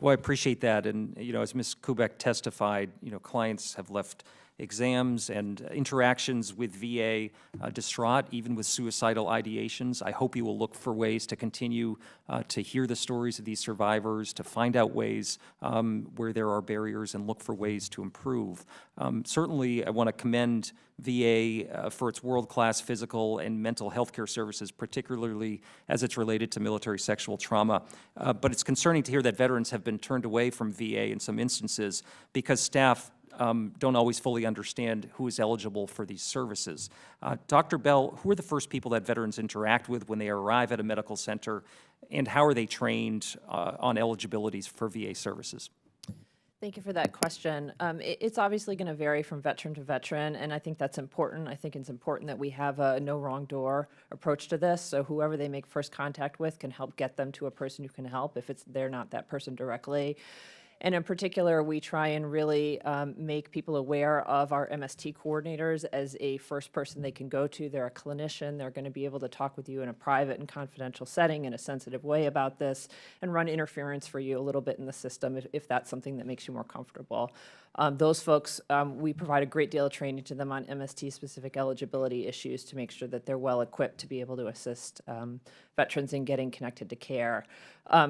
Well, I appreciate that. And, as Ms. Kubek testified, clients have left exams and interactions with VA distraught, even with suicidal ideations. I hope you will look for ways to continue to hear the stories of these survivors, to find out ways where there are barriers and look for ways to improve. Certainly, I want to commend VA for its world-class physical and mental health care services, particularly as it's related to military sexual trauma. But it's concerning to hear that veterans have been turned away from VA in some instances because staff don't always fully understand who is eligible for these services. Dr. Bell, who are the first people that veterans interact with when they arrive at a medical center, and how are they trained on eligibilities for VA services? Thank you for that question. It's obviously going to vary from veteran to veteran, and I think that's important. I think it's important that we have a no wrong door approach to this, so whoever they make first contact with can help get them to a person who can help if they're not that person directly. And in particular, we try and really make people aware of our MST coordinators as a first person they can go to. They're a clinician. They're going to be able to talk with you in a private and confidential setting in a sensitive way about this and run interference for you a little bit in the system if that's something that makes you more comfortable. Those folks, we provide a great deal of training to them on MST-specific eligibility issues to make sure that they're well equipped to be able to assist veterans in getting connected to care.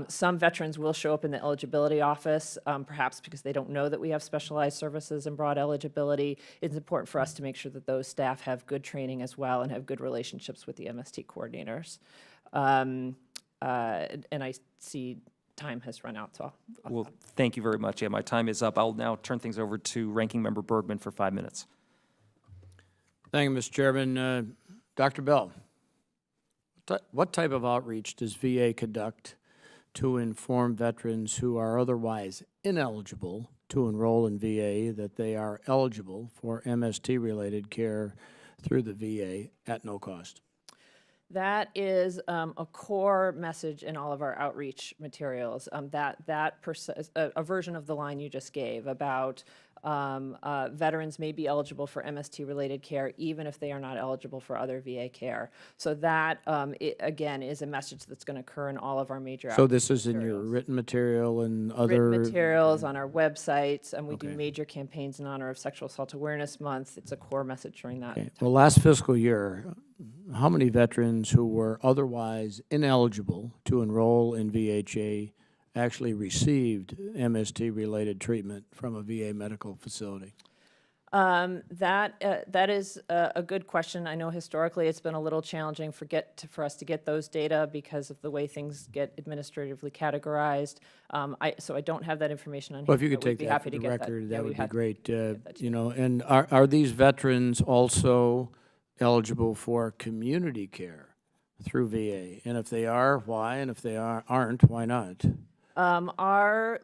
Some veterans will show up in the eligibility office, perhaps because they don't know that we have specialized services and broad eligibility. It's important for us to make sure that those staff have good training as well and have good relationships with the MST coordinators. And I see time has run out, so I'll Well, thank you very much. Yeah, my time is up. I'll now turn things over to Ranking Member Bergman for 5 minutes. Thank you, Mr. Chairman. Dr. Bell, what type of outreach does VA conduct to inform veterans who are otherwise ineligible to enroll in VA that they are eligible for MST-related care through the VA at no cost? That is a core message in all of our outreach materials. A version of the line you just gave about veterans may be eligible for MST-related care even if they are not eligible for other VA care. So that, again, is a message that's going to occur in all of our major outreach So this is in your materials. written material and other... Written materials on our websites, and we Okay. do major campaigns in honor of Sexual Assault Awareness Month. It's a core message during that. Okay. Well, last fiscal year, how many veterans who were otherwise ineligible to enroll in VHA actually received MST-related treatment from a VA medical facility? That is a good question. I know historically it's been a little challenging for us to get those data because of the way things get administratively categorized. So I don't have that information on hand. Well, if you could but we'd take be that happy for to the get record, Yeah, that we'd would be have to great. get that to You know, and are these veterans also eligible for community care through VA? And if they are, why? And if they aren't, why not? Our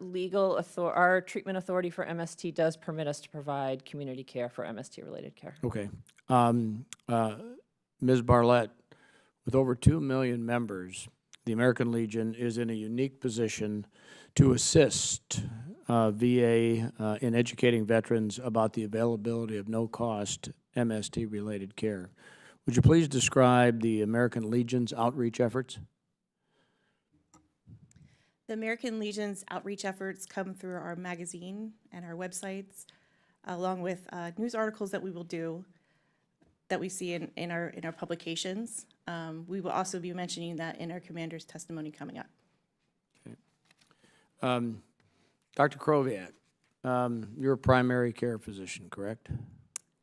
our treatment authority for MST does permit us to provide community care for MST-related care. Okay. Ms. Barlett, with over 2 million members, the American Legion is in a unique position to assist VA in educating veterans about the availability of no-cost MST-related care. Would you please describe the American Legion's outreach efforts? The American Legion's outreach efforts come through our magazine and our websites, along with news articles that we will do, that we see in our publications. We will also be mentioning that in our commander's testimony coming up. Dr. Kroviak, you're a primary care physician, correct?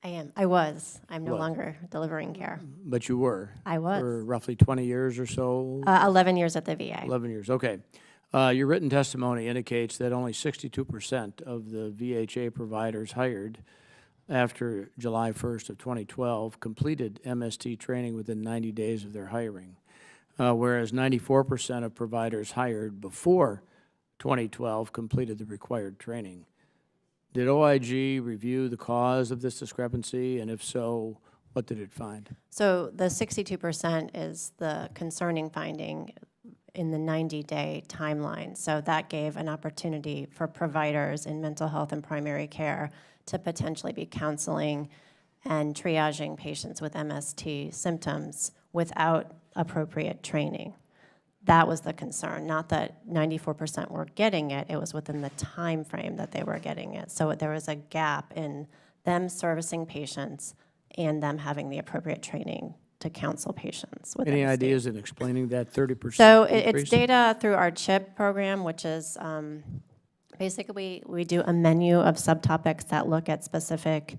I am. I was. I'm no Was. longer delivering care. But you were. I was. For roughly 20 years or so? 11 years at the VA. 11 years, okay. Your written testimony indicates that only 62% of the VHA providers hired after July 1st of 2012 completed MST training within 90 days of their hiring, whereas 94% of providers hired before 2012 completed the required training. Did OIG review the cause of this discrepancy, and if so, what did it find? So the 62% is the concerning finding in the 90-day timeline. So that gave an opportunity for providers in mental health and primary care to potentially be counseling and triaging patients with MST symptoms without appropriate training. That was the concern, not that 94% were getting it, it was within the time frame that they were getting it. So there was a gap in them servicing patients and them having the appropriate training to counsel patients with Any MST. ideas in explaining that 30% So increase? it's data through our CHIP program, which is basically we do a menu of subtopics that look at specific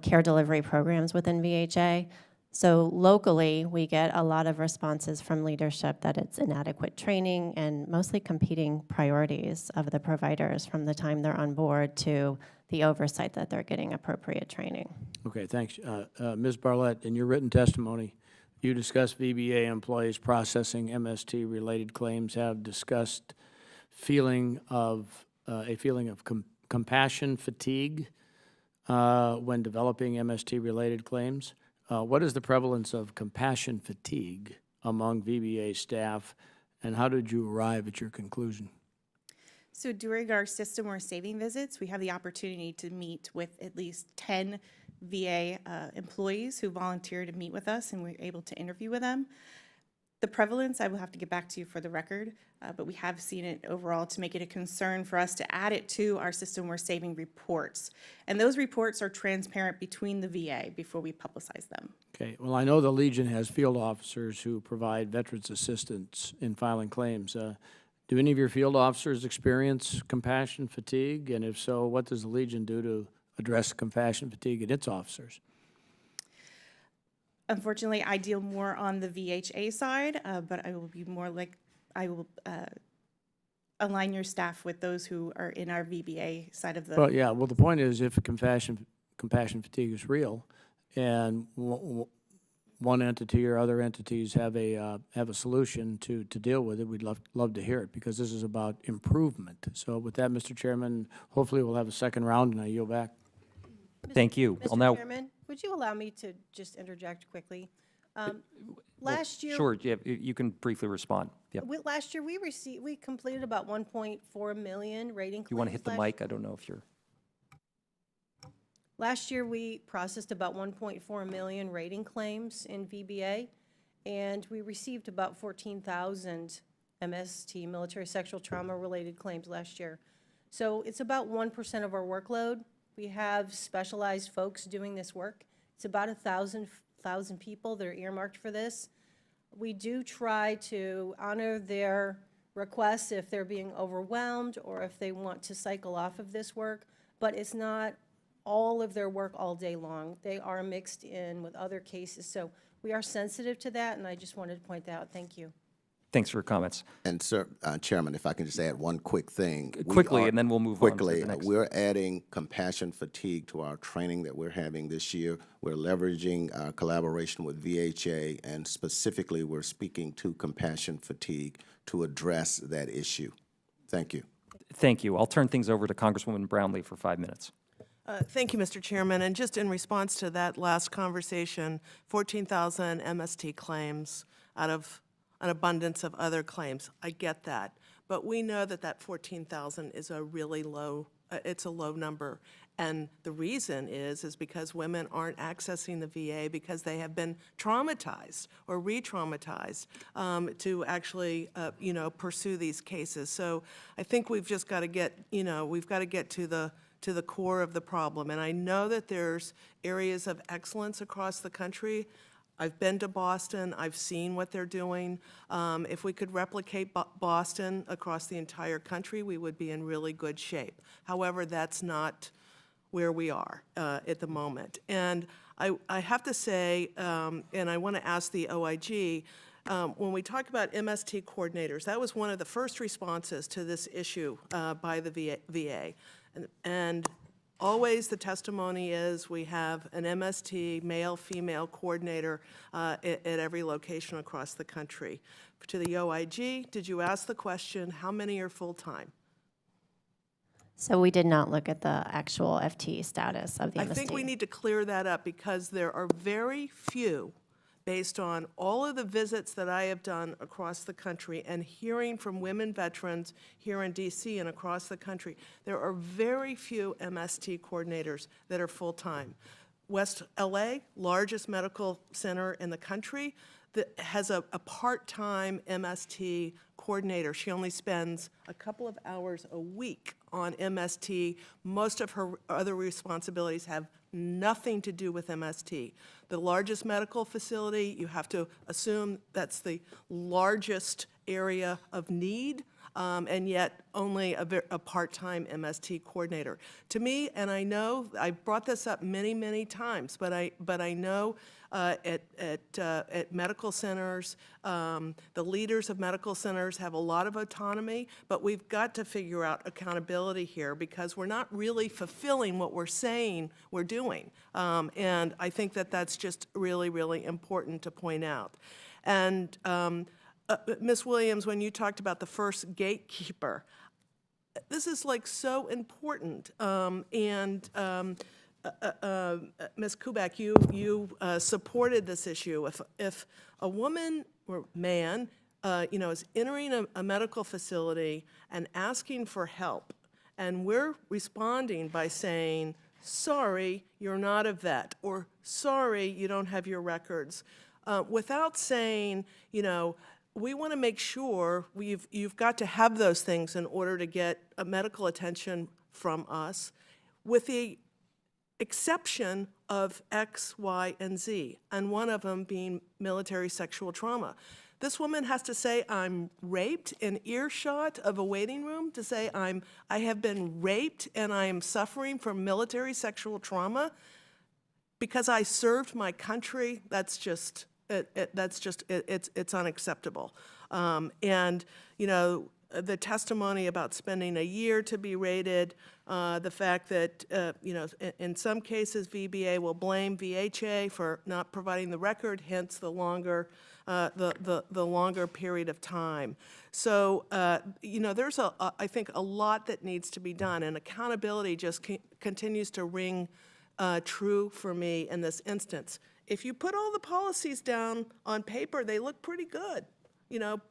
care delivery programs within VHA. So locally, we get a lot of responses from leadership that it's inadequate training and mostly competing priorities of the providers from the time they're on board to the oversight that they're getting appropriate training. Okay, thanks. Ms. Barlett, in your written testimony, you discussed VBA employees processing MST-related claims have discussed a feeling of compassion fatigue when developing MST-related claims. What is the prevalence of compassion fatigue among VBA staff, and how did you arrive at your conclusion? So during our system or saving visits, we have the opportunity to meet with at least 10 VA employees who volunteer to meet with us, and we're able to interview with them. The prevalence, I will have to get back to you for the record, but we have seen it overall to make it a concern for us to add it to our system we're saving reports. And those reports are transparent between the VA before we publicize them. Okay, well, I know the Legion has field officers who provide veterans assistance in filing claims. Do any of your field officers experience compassion fatigue? And if so, what does the Legion do to address compassion fatigue in its officers? Unfortunately, I deal more on the VHA side, but I will be more like, I will align your staff with those who are in our VBA side of the. Well, yeah, well, the point is if compassion fatigue is real and one entity or other entities have a solution to deal with it, we'd love to hear it, because this is about improvement. So with that, Mr. Chairman, hopefully we'll have a second round, and I yield back. Thank you. Well, now, Mr. Chairman, would you allow me to just interject quickly? Last year, sure, yeah, you can briefly respond. Yep. last year we completed about 1.4 million rating claims. You want to hit the mic? I don't know if you're. Last year, we processed about 1.4 million rating claims in VBA, and we received about 14,000 MST, military sexual trauma-related claims last year. So it's about 1% of our workload. We have specialized folks doing this work. It's about 1,000 people that are earmarked for this. We do try to honor their requests if they're being overwhelmed or if they want to cycle off of this work, but it's not all of their work all day long. They are mixed in with other cases, so we are sensitive to that, and I just wanted to point that out. Thank you. Thanks for your comments. And sir, Chairman, if I can just add one quick thing. We Quickly, are- and then we'll move on to the Quickly, next. we're adding compassion fatigue to our training that we're having this year. We're leveraging our collaboration with VHA, and specifically, we're speaking to compassion fatigue to address that issue. Thank you. Thank you. I'll turn things over to Congresswoman Brownlee for 5 minutes. Thank you, Mr. Chairman. And just in response to that last conversation, 14,000 MST claims out of an abundance of other claims. I get that. But we know that that 14,000 is a really low, it's a low number. And the reason is because women aren't accessing the VA because they have been traumatized or re-traumatized to actually, pursue these cases. So I think we've just got to get, we've got to get to the core of the problem. And I know that there's areas of excellence across the country. I've been to Boston. I've seen what they're doing. If we could replicate Boston across the entire country, we would be in really good shape. However, that's not where we are at the moment. And I have to say, and I want to ask the OIG, when we talk about MST coordinators, that was one of the first responses to this issue by the VA. And always the testimony is we have an MST male-female coordinator at every location across the country. To the OIG, did you ask the question, how many are full-time? So we did not look at the actual FTE status of the MST. I think we need to clear that up because there are very few, based on all of the visits that I have done across the country and hearing from women veterans here in DC and across the country, there are very few MST coordinators that are full-time. West LA, largest medical center in the country, that has a part-time MST coordinator. She only spends a couple of hours a week on MST. Most of her other responsibilities have nothing to do with MST. The largest medical facility, you have to assume that's the largest area of need, and yet only a part-time MST coordinator. To me, and I know, I brought this up many, many times, but I know at medical centers, the leaders of medical centers have a lot of autonomy, but we've got to figure out accountability here because we're not really fulfilling what we're saying we're doing. And I think that that's just really, really important to point out. And Ms. Williams, when you talked about the first gatekeeper, this is like so important. Ms. Kubek, you supported this issue. If a woman or man, is entering a medical facility and asking for help, and we're responding by saying, sorry, you're not a vet, or sorry, you don't have your records, without saying, we want to make sure you've got to have those things in order to get a medical attention from us, with the exception of X, Y, and Z, and one of them being military sexual trauma. This woman has to say, I'm raped in earshot of a waiting room, to say I have been raped and I am suffering from military sexual trauma because I served my country. That's just, it's unacceptable. And, the testimony about spending a year to be rated, the fact that, in some cases, VBA will blame VHA for not providing the record, hence the longer, the longer period of time. So, there's I think a lot that needs to be done, and accountability just continues to ring true for me in this instance. If you put all the policies down on paper, they look pretty good.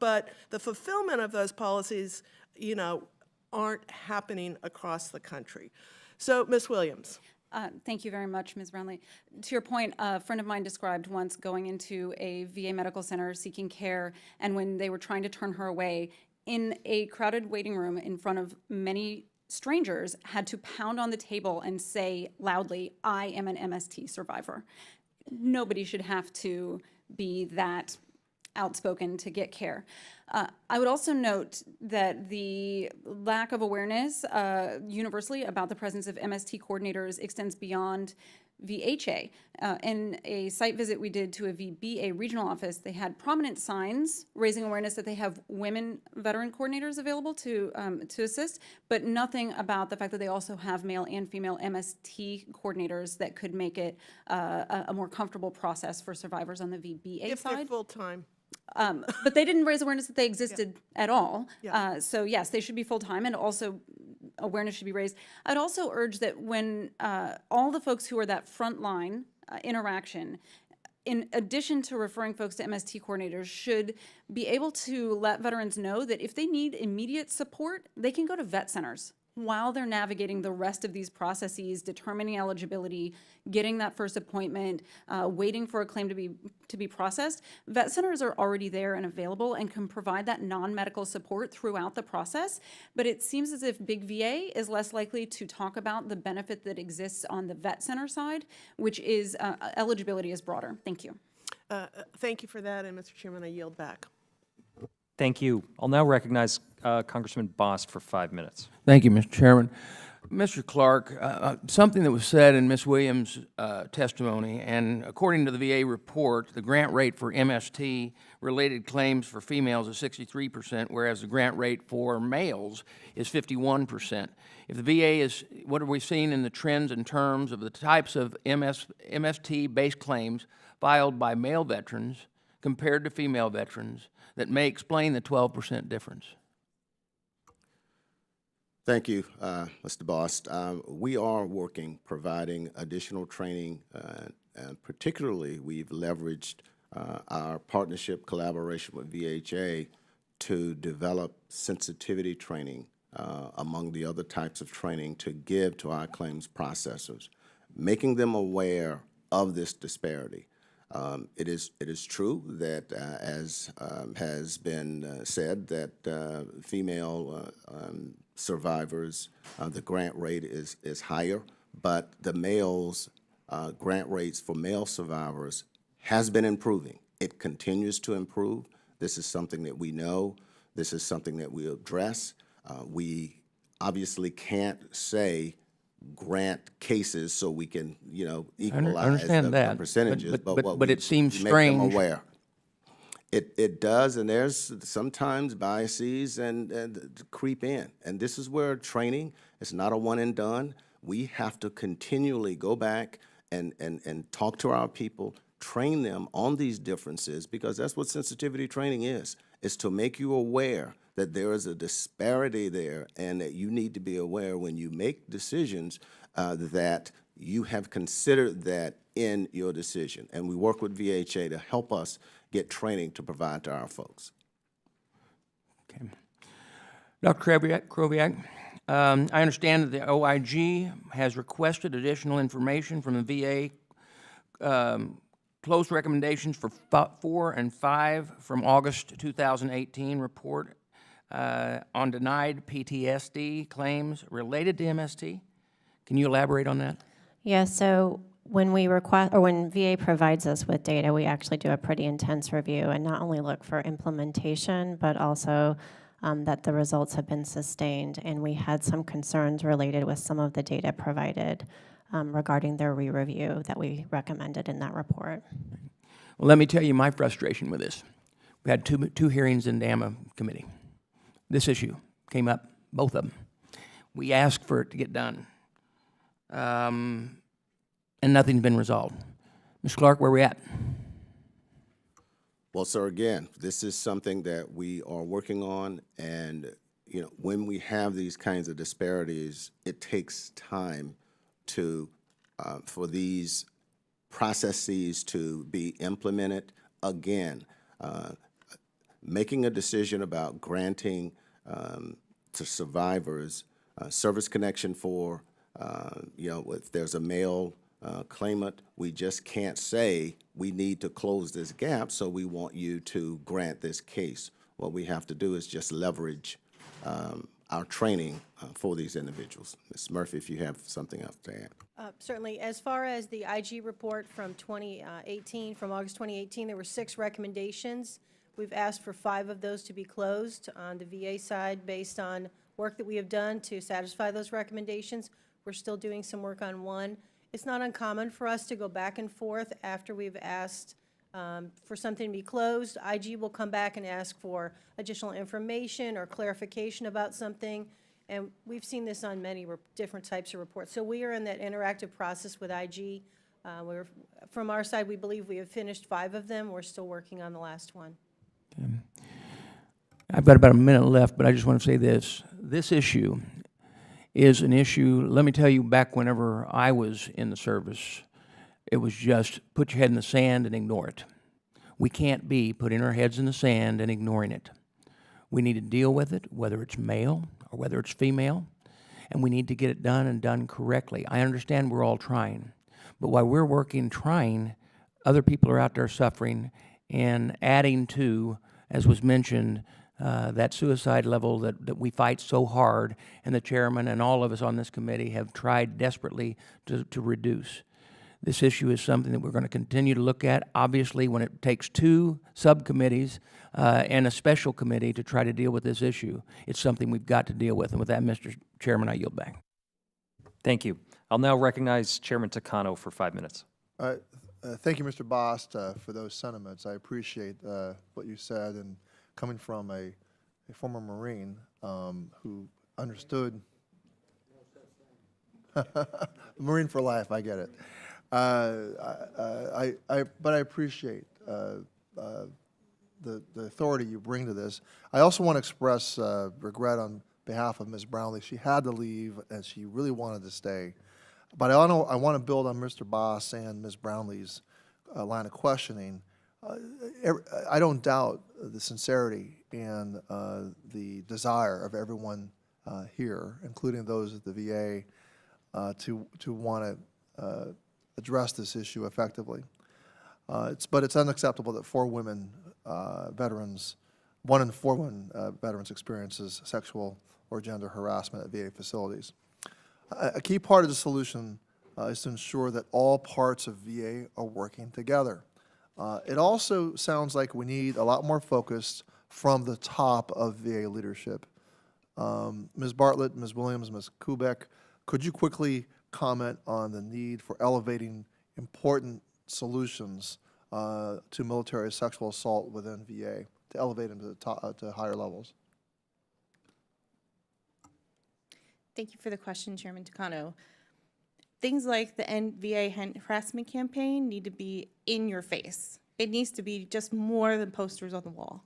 But the fulfillment of those policies, aren't happening across the country. So, Ms. Williams. Thank you very much, Ms. Brownlee. To your point, a friend of mine described once going into a VA medical center seeking care, and when they were trying to turn her away, in a crowded waiting room in front of many strangers, had to pound on the table and say loudly, I am an MST survivor. Nobody should have to be that outspoken to get care. I would also note that the lack of awareness universally about the presence of MST coordinators extends beyond VHA. In a site visit we did to a VBA regional office, they had prominent signs raising awareness that they have women veteran coordinators available to assist, but nothing about the fact that they also have male and female MST coordinators that could make it a more comfortable process for survivors on the VBA If they're side. full-time. But they didn't raise awareness that they existed at all. Yeah. So yes, they should be full-time, and also awareness should be raised. I'd also urge that when all the folks who are that frontline interaction, in addition to referring folks to MST coordinators, should be able to let veterans know that if they need immediate support, they can go to vet centers while they're navigating the rest of these processes, determining eligibility, getting that first appointment, waiting for a claim to be processed. Vet centers are already there and available and can provide that non-medical support throughout the process, but it seems as if Big VA is less likely to talk about the benefit that exists on the vet center side, which is eligibility is broader. Thank you. Thank you for that, and Mr. Chairman, I yield back. Thank you. I'll now recognize Congressman Bost for 5 minutes. Thank you, Mr. Chairman. Mr. Clark, something that was said in Ms. Williams' testimony, and according to the VA report, the grant rate for MST-related claims for females is 63%, whereas the grant rate for males is 51%. If the VA is, what are we seeing in the trends in terms of the types of MST-based claims filed by male veterans compared to female veterans that may explain the 12% difference? Thank you, Mr. Bost. We are providing additional training, and particularly we've leveraged our partnership collaboration with VHA to develop sensitivity training among the other types of training to give to our claims processors, making them aware of this disparity. It is true that, as has been said, that female survivors, the grant rate is higher, but the males' grant rates for male survivors has been improving. It continues to improve. This is something that we know. This is something that we address. We obviously can't say grant cases so we can, equalize the percentages. But it seems make strange. them aware. It does, and there's sometimes biases and creep in. And this is where training is not a one and done. We have to continually go back and talk to our people, train them on these differences, because that's what sensitivity training is to make you aware that there is a disparity there and that you need to be aware when you make decisions that you have considered that in your decision. And we work with VHA to help us get training to provide to our folks. Okay. Dr. Kroviak, I understand that the OIG has requested additional information from the VA close recommendations for 4 and 5 from August 2018 report on denied PTSD claims related to MST. Can you elaborate on that? Yeah, so when we request, or when VA provides us with data, we actually do a pretty intense review and not only look for implementation, but also that the results have been sustained. And we had some concerns related with some of the data provided regarding their re-review that we recommended in that report. Well, let me tell you my frustration with this. We had two hearings in the AMA committee. This issue came up, both of them. We asked for it to get done, and nothing's been resolved. Mr. Clark, where are we at? Well, sir, again, this is something that we are working on, and when we have these kinds of disparities, it takes time to for these processes to be implemented. Again, making a decision about granting to survivors service connection for, if there's a male claimant, we just can't say we need to close this gap, so we want you to grant this case. What we have to do is just leverage our training for these individuals. Ms. Murphy, if you have something else to add. Certainly. As far as the IG report from 2018, from August 2018, there were 6 recommendations. We've asked for 5 of those to be closed on the VA side based on work that we have done to satisfy those recommendations. We're still doing some work on 1. It's not uncommon for us to go back and forth after we've asked for something to be closed. IG will come back and ask for additional information or clarification about something, and we've seen this on many different types of reports. So we are in that interactive process with IG. From our side, we believe we have finished 5 of them. We're still working on the last one. I've got about a minute left, but I just want to say this. This issue is an issue, let me tell you, back whenever I was in the service, it was just put your head in the sand and ignore it. We can't be putting our heads in the sand and ignoring it. We need to deal with it, whether it's male or whether it's female, and we need to get it done and done correctly. I understand we're all trying, but while we're working, trying, other people are out there suffering and adding to, as was mentioned, that suicide level that we fight so hard, and the chairman and all of us on this committee have tried desperately to reduce. This issue is something that we're going to continue to look at. Obviously, when it takes 2 subcommittees and a special committee to try to deal with this issue, it's something we've got to deal with. And with that, Mr. Chairman, I yield back. Thank you. I'll now recognize Chairman Takano for 5 minutes. Thank you, Mr. Bost, for those sentiments. I appreciate what you said, and coming from a former Marine who understood. Marine for life, I get it. But I appreciate the authority you bring to this. I also want to express regret on behalf of Ms. Brownlee. She had to leave, and she really wanted to stay. But I want to build on Mr. Boss and Ms. Brownlee's line of questioning. I don't doubt the sincerity and the desire of everyone here, including those at the VA, to want to address this issue effectively. But it's unacceptable that 4 women veterans, 1 in 4 women veterans experiences sexual or gender harassment at VA facilities. A key part of the solution is to ensure that all parts of VA are working together. It also sounds like we need a lot more focus from the top of VA leadership. Ms. Bartlett, Ms. Williams, Ms. Kubek, could you quickly comment on the need for elevating important solutions to military sexual assault within VA, to elevate them to the top, to higher levels? Thank you for the question, Chairman Takano. Things like the End VA Harassment Campaign need to be in your face. It needs to be just more than posters on the wall.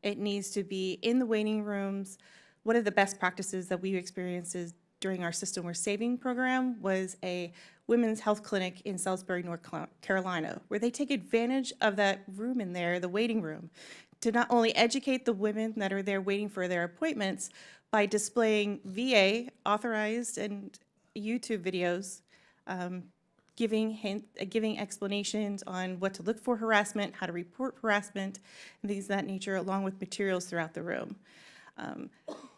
It needs to be in the waiting rooms. One of the best practices that we experienced during our System We're Saving program was a women's health clinic in Salisbury, North Carolina, where they take advantage of that room in there, the waiting room, to not only educate the women that are there waiting for their appointments by displaying VA authorized and YouTube videos, giving explanations on what to look for harassment, how to report harassment, and things of that nature, along with materials throughout the room.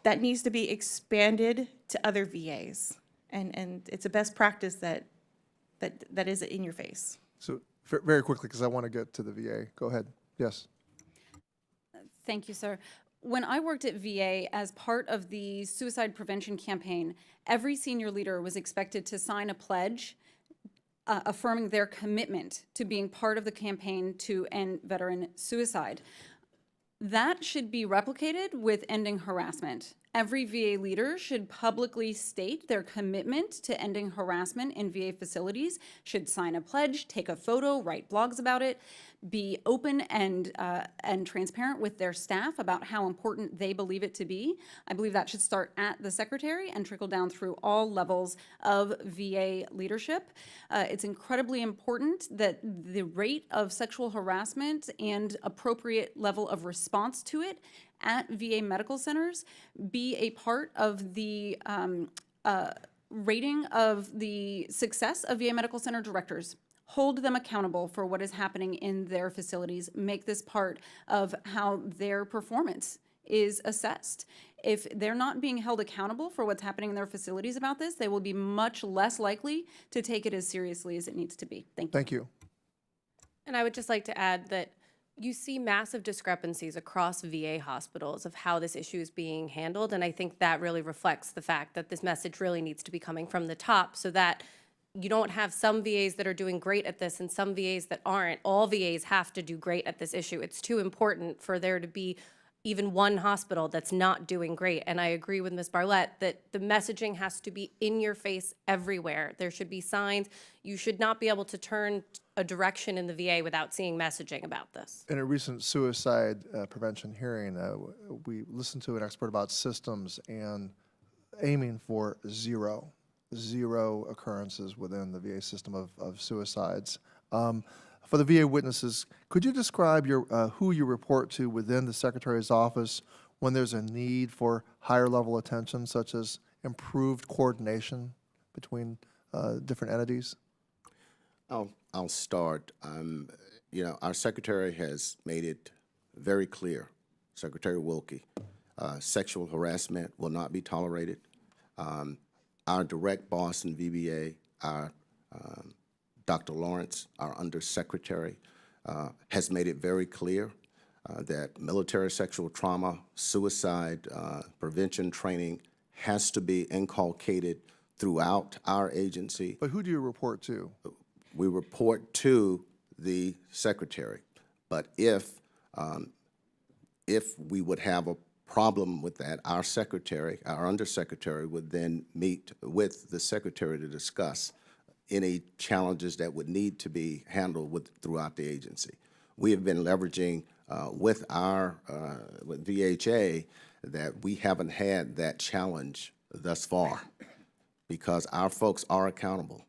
That needs to be expanded to other VAs, and it's a best practice that is in your face. So very quickly, because I want to get to the VA. Go ahead. Yes. Thank you, sir. When I worked at VA as part of the suicide prevention campaign, every senior leader was expected to sign a pledge affirming their commitment to being part of the campaign to end veteran suicide. That should be replicated with ending harassment. Every VA leader should publicly state their commitment to ending harassment in VA facilities, should sign a pledge, take a photo, write blogs about it, be open and transparent with their staff about how important they believe it to be. I believe that should start at the secretary and trickle down through all levels of VA leadership. It's incredibly important that the rate of sexual harassment and appropriate level of response to it at VA medical centers be a part of the rating of the success of VA medical center directors. Hold them accountable for what is happening in their facilities. Make this part of how their performance is assessed. If they're not being held accountable for what's happening in their facilities about this, they will be much less likely to take it as seriously as it needs to be. Thank you. Thank you. And I would just like to add that You see massive discrepancies across VA hospitals of how this issue is being handled, and I think that really reflects the fact that this message really needs to be coming from the top so that you don't have some VAs that are doing great at this and some VAs that aren't. All VAs have to do great at this issue. It's too important for there to be even one hospital that's not doing great. And I agree with Ms. Barlett that the messaging has to be in your face everywhere. There should be signs. You should not be able to turn a direction in the VA without seeing messaging about this. In a recent suicide prevention hearing, we listened to an expert about systems and aiming for zero occurrences within the VA system of suicides. For the VA witnesses, could you describe who you report to within the Secretary's office when there's a need for higher level attention, such as improved coordination between different entities? I'll start. Our Secretary has made it very clear, Secretary Wilkie, sexual harassment will not be tolerated. Our direct boss in VBA, our Dr. Lawrence, our Undersecretary, has made it very clear that military sexual trauma, suicide prevention training has to be inculcated throughout our agency. But who do you report to? We report to the Secretary. But if we would have a problem with that, our Secretary, our Undersecretary would then meet with the Secretary to discuss any challenges that would need to be handled throughout the agency. We have been leveraging with VHA that we haven't had that challenge thus far because our folks are accountable.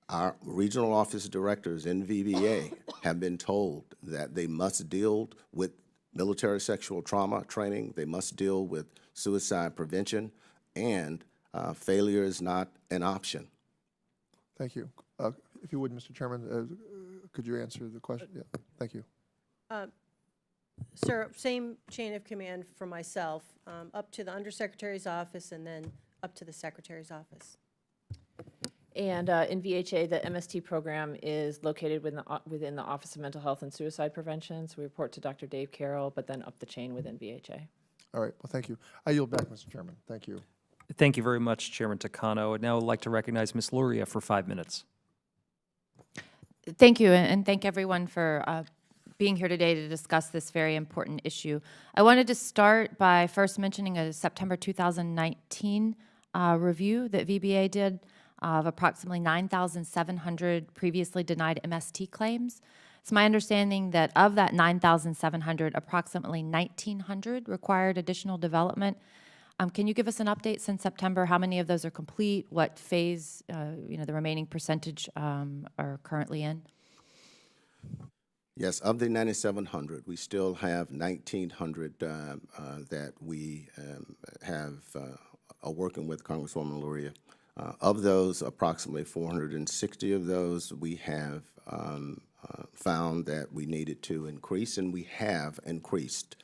Our regional office directors in VBA have been told that they must deal with military sexual trauma training, they must deal with suicide prevention, and failure is not an option. Thank you. If you would, Mr. Chairman, could you answer the question? Yeah, thank you. Sir, same chain of command for myself, up to the Undersecretary's office and then up to the Secretary's office. And in VHA, the MST program is located within the Office of Mental Health and Suicide Prevention. So we report to Dr. Dave Carroll, but then up the chain within VHA. All right, well, thank you. I yield back, Mr. Chairman. Thank you. Thank you very much, Chairman Takano. I'd now like to recognize Ms. Luria for 5 minutes. Thank you, and thank everyone for being here today to discuss this very important issue. I wanted to start by first mentioning a September 2019 review that VBA did of approximately 9,700 previously denied MST claims. It's my understanding that of that 9,700, approximately 1,900 required additional development. Can you give us an update since September? How many of those are complete? What phase, the remaining percentage are currently in? Yes, of the 9,700, we still have 1,900 that we are working with Congresswoman Luria. Of those, approximately 460 of those, we have found that we needed to increase, and we have increased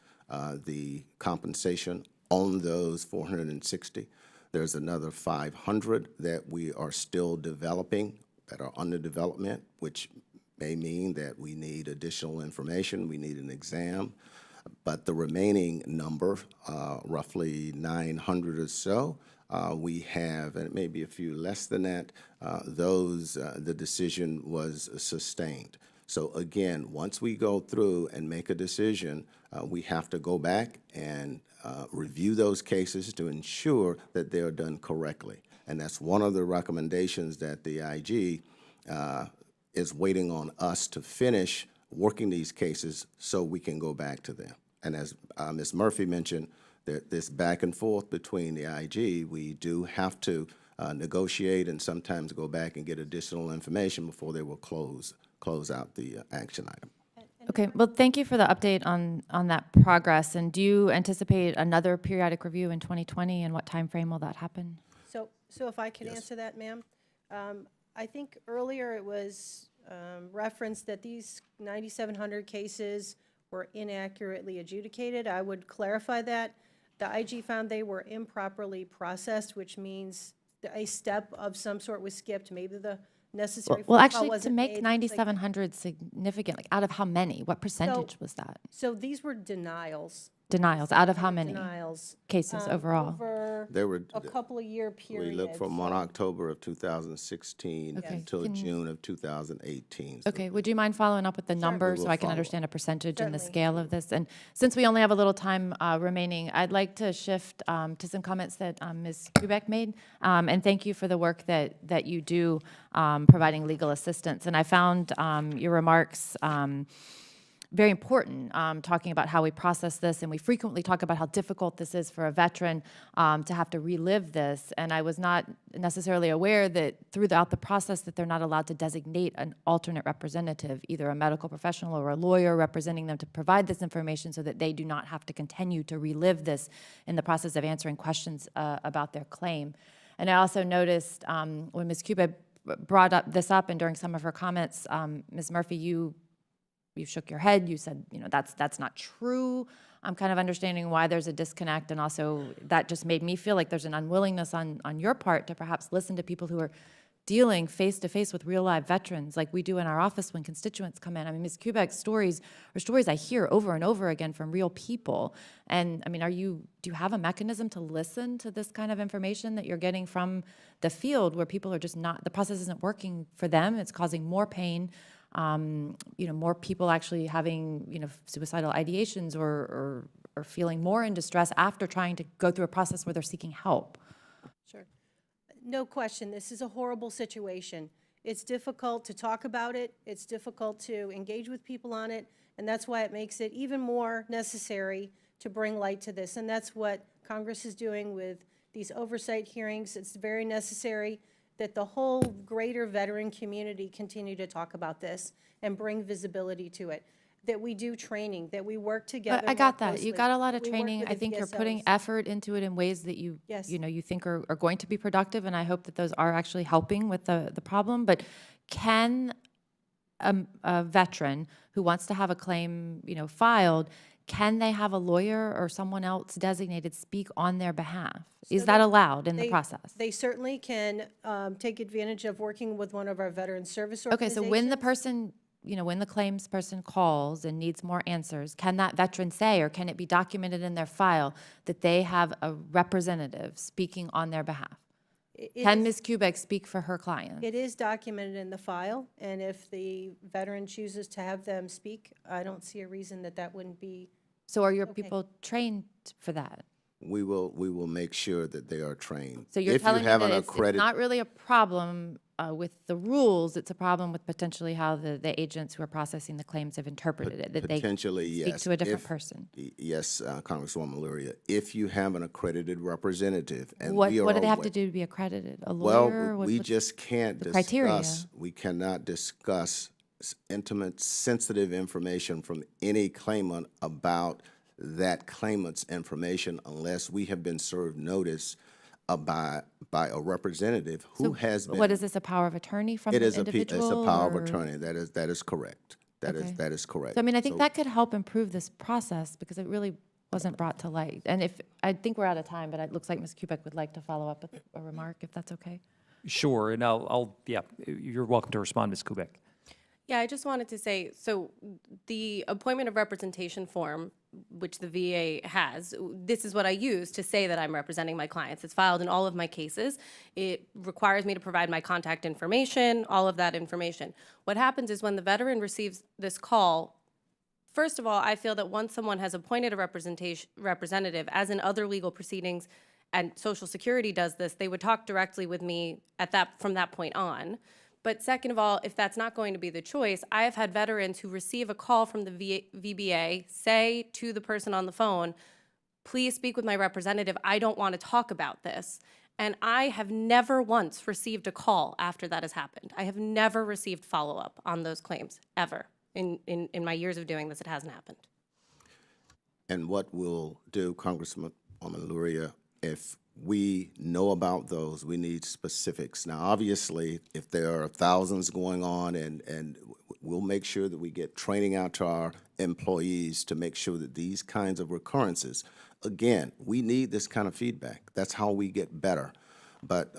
the compensation on those 460. There's another 500 that we are still developing, that are under development, which may mean that we need additional information, we need an exam. But the remaining number, roughly 900 or so, we have, and it may be a few less than that, the decision was sustained. So again, once we go through and make a decision, we have to go back and review those cases to ensure that they're done correctly. And that's one of the recommendations that the IG is waiting on us to finish working these cases so we can go back to them. And as Ms. Murphy mentioned, this back and forth between the IG, we do have to negotiate and sometimes go back and get additional information before they will close out the action item. Okay, well, thank you for the update on that progress. And do you anticipate another periodic review in 2020, and what time frame will that happen? So if I can answer that, ma'am. I think earlier it was referenced that these 9,700 cases were inaccurately adjudicated. I would clarify that. The IG found they were improperly processed, which means a step of some sort was skipped. Maybe the necessary Well, phone call actually, to wasn't make made, things like 9,700 significant, like out of how many? What percentage was that? So these were denials. Denials, out of how many Denials. cases overall? Over There were, a couple of year we periods. looked from October of 2016 Okay, until can- June of 2018. So Okay, would you mind following up with the number so will I can follow understand a percentage and the Certainly. scale of this? And since we only have a little time remaining, I'd like to shift to some comments that Ms. Kubek made. And thank you for the work that you do providing legal assistance. And I found your remarks very important, talking about how we process this, and we frequently talk about how difficult this is for a veteran to have to relive this. And I was not necessarily aware that throughout the process that they're not allowed to designate an alternate representative, either a medical professional or a lawyer representing them to provide this information so that they do not have to continue to relive this in the process of answering questions about their claim. And I also noticed when Ms. Kubek brought this up, and during some of her comments, Ms. Murphy, you shook your head. You said, that's not true. I'm kind of understanding why there's a disconnect, and also that just made me feel like there's an unwillingness on your part to perhaps listen to people who are dealing face-to-face with real live veterans like we do in our office when constituents come in. I mean, Ms. Kubek's stories are stories I hear over and over again from real people. And I mean, do you have a mechanism to listen to this kind of information that you're getting from the field where people are just not, the process isn't working for them, it's causing more pain, more people actually having, suicidal ideations or feeling more in distress after trying to go through a process where they're seeking help? Sure. No question, this is a horrible situation. It's difficult to talk about it. It's difficult to engage with people on it. And that's why it makes it even more necessary to bring light to this. And that's what Congress is doing with these oversight hearings. It's very necessary that the whole greater veteran community continue to talk about this and bring visibility to it, that we do training, that we work together. But I got more that. You closely, got a lot of that we work training. with I the think you're putting VSOs. effort into it in ways that you think are going to be productive, and I hope that those are actually helping with the problem. But can a veteran who wants to have a claim, filed, can they have a lawyer or someone else designated speak on their behalf? Is that allowed in the process? They certainly can take advantage of working with one of our veteran service Okay, organizations. so when the person, when the claims person calls and needs more answers, can that veteran say, or can it be documented in their file, that they have a representative speaking on their behalf? Can Ms. Kubek speak for her client? It is documented in the file, and if the veteran chooses to have them speak, I don't see a reason that wouldn't be. So are your people trained for that? we will make sure that they are trained. So you're If you telling me have that an it's accredited- not really a problem with the rules, it's a problem with potentially how the agents who are processing the claims have interpreted it, that they Potentially, yes. speak to a different If- person. Yes, Congresswoman Luria, if you have an accredited representative, and What we are do they have aware- to do to be accredited? A lawyer? Well, we just can't the criteria? discuss, we cannot discuss intimate, sensitive information from any claimant about that claimant's information unless we have been served notice by a representative who has been. What is this, a power of attorney from It the is individual? it's a power of or- attorney. That is correct. Okay. That is correct. So, I mean, I think So- that could help improve this process because it really wasn't brought to light. And I think we're out of time, but it looks like Ms. Kubek would like to follow up with a remark, if that's okay. Sure, and you're welcome to respond, Ms. Kubek. Yeah, I just wanted to say, so the appointment of representation form, which the VA has, this is what I use to say that I'm representing my clients. It's filed in all of my cases. It requires me to provide my contact information, all of that information. What happens is when the veteran receives this call, first of all, I feel that once someone has appointed a representative, as in other legal proceedings, and Social Security does this, they would talk directly with me from that point on. But second of all, if that's not going to be the choice, I have had veterans who receive a call from the VBA, say to the person on the phone, please speak with my representative, I don't want to talk about this. And I have never once received a call after that has happened. I have never received follow-up on those claims, ever. In my years of doing this, it hasn't happened. And what we'll do, Congresswoman Luria, if we know about those, we need specifics. Now, obviously, if there are thousands going on, and we'll make sure that we get training out to our employees to make sure that these kinds of recurrences, again, we need this kind of feedback. That's how we get better. But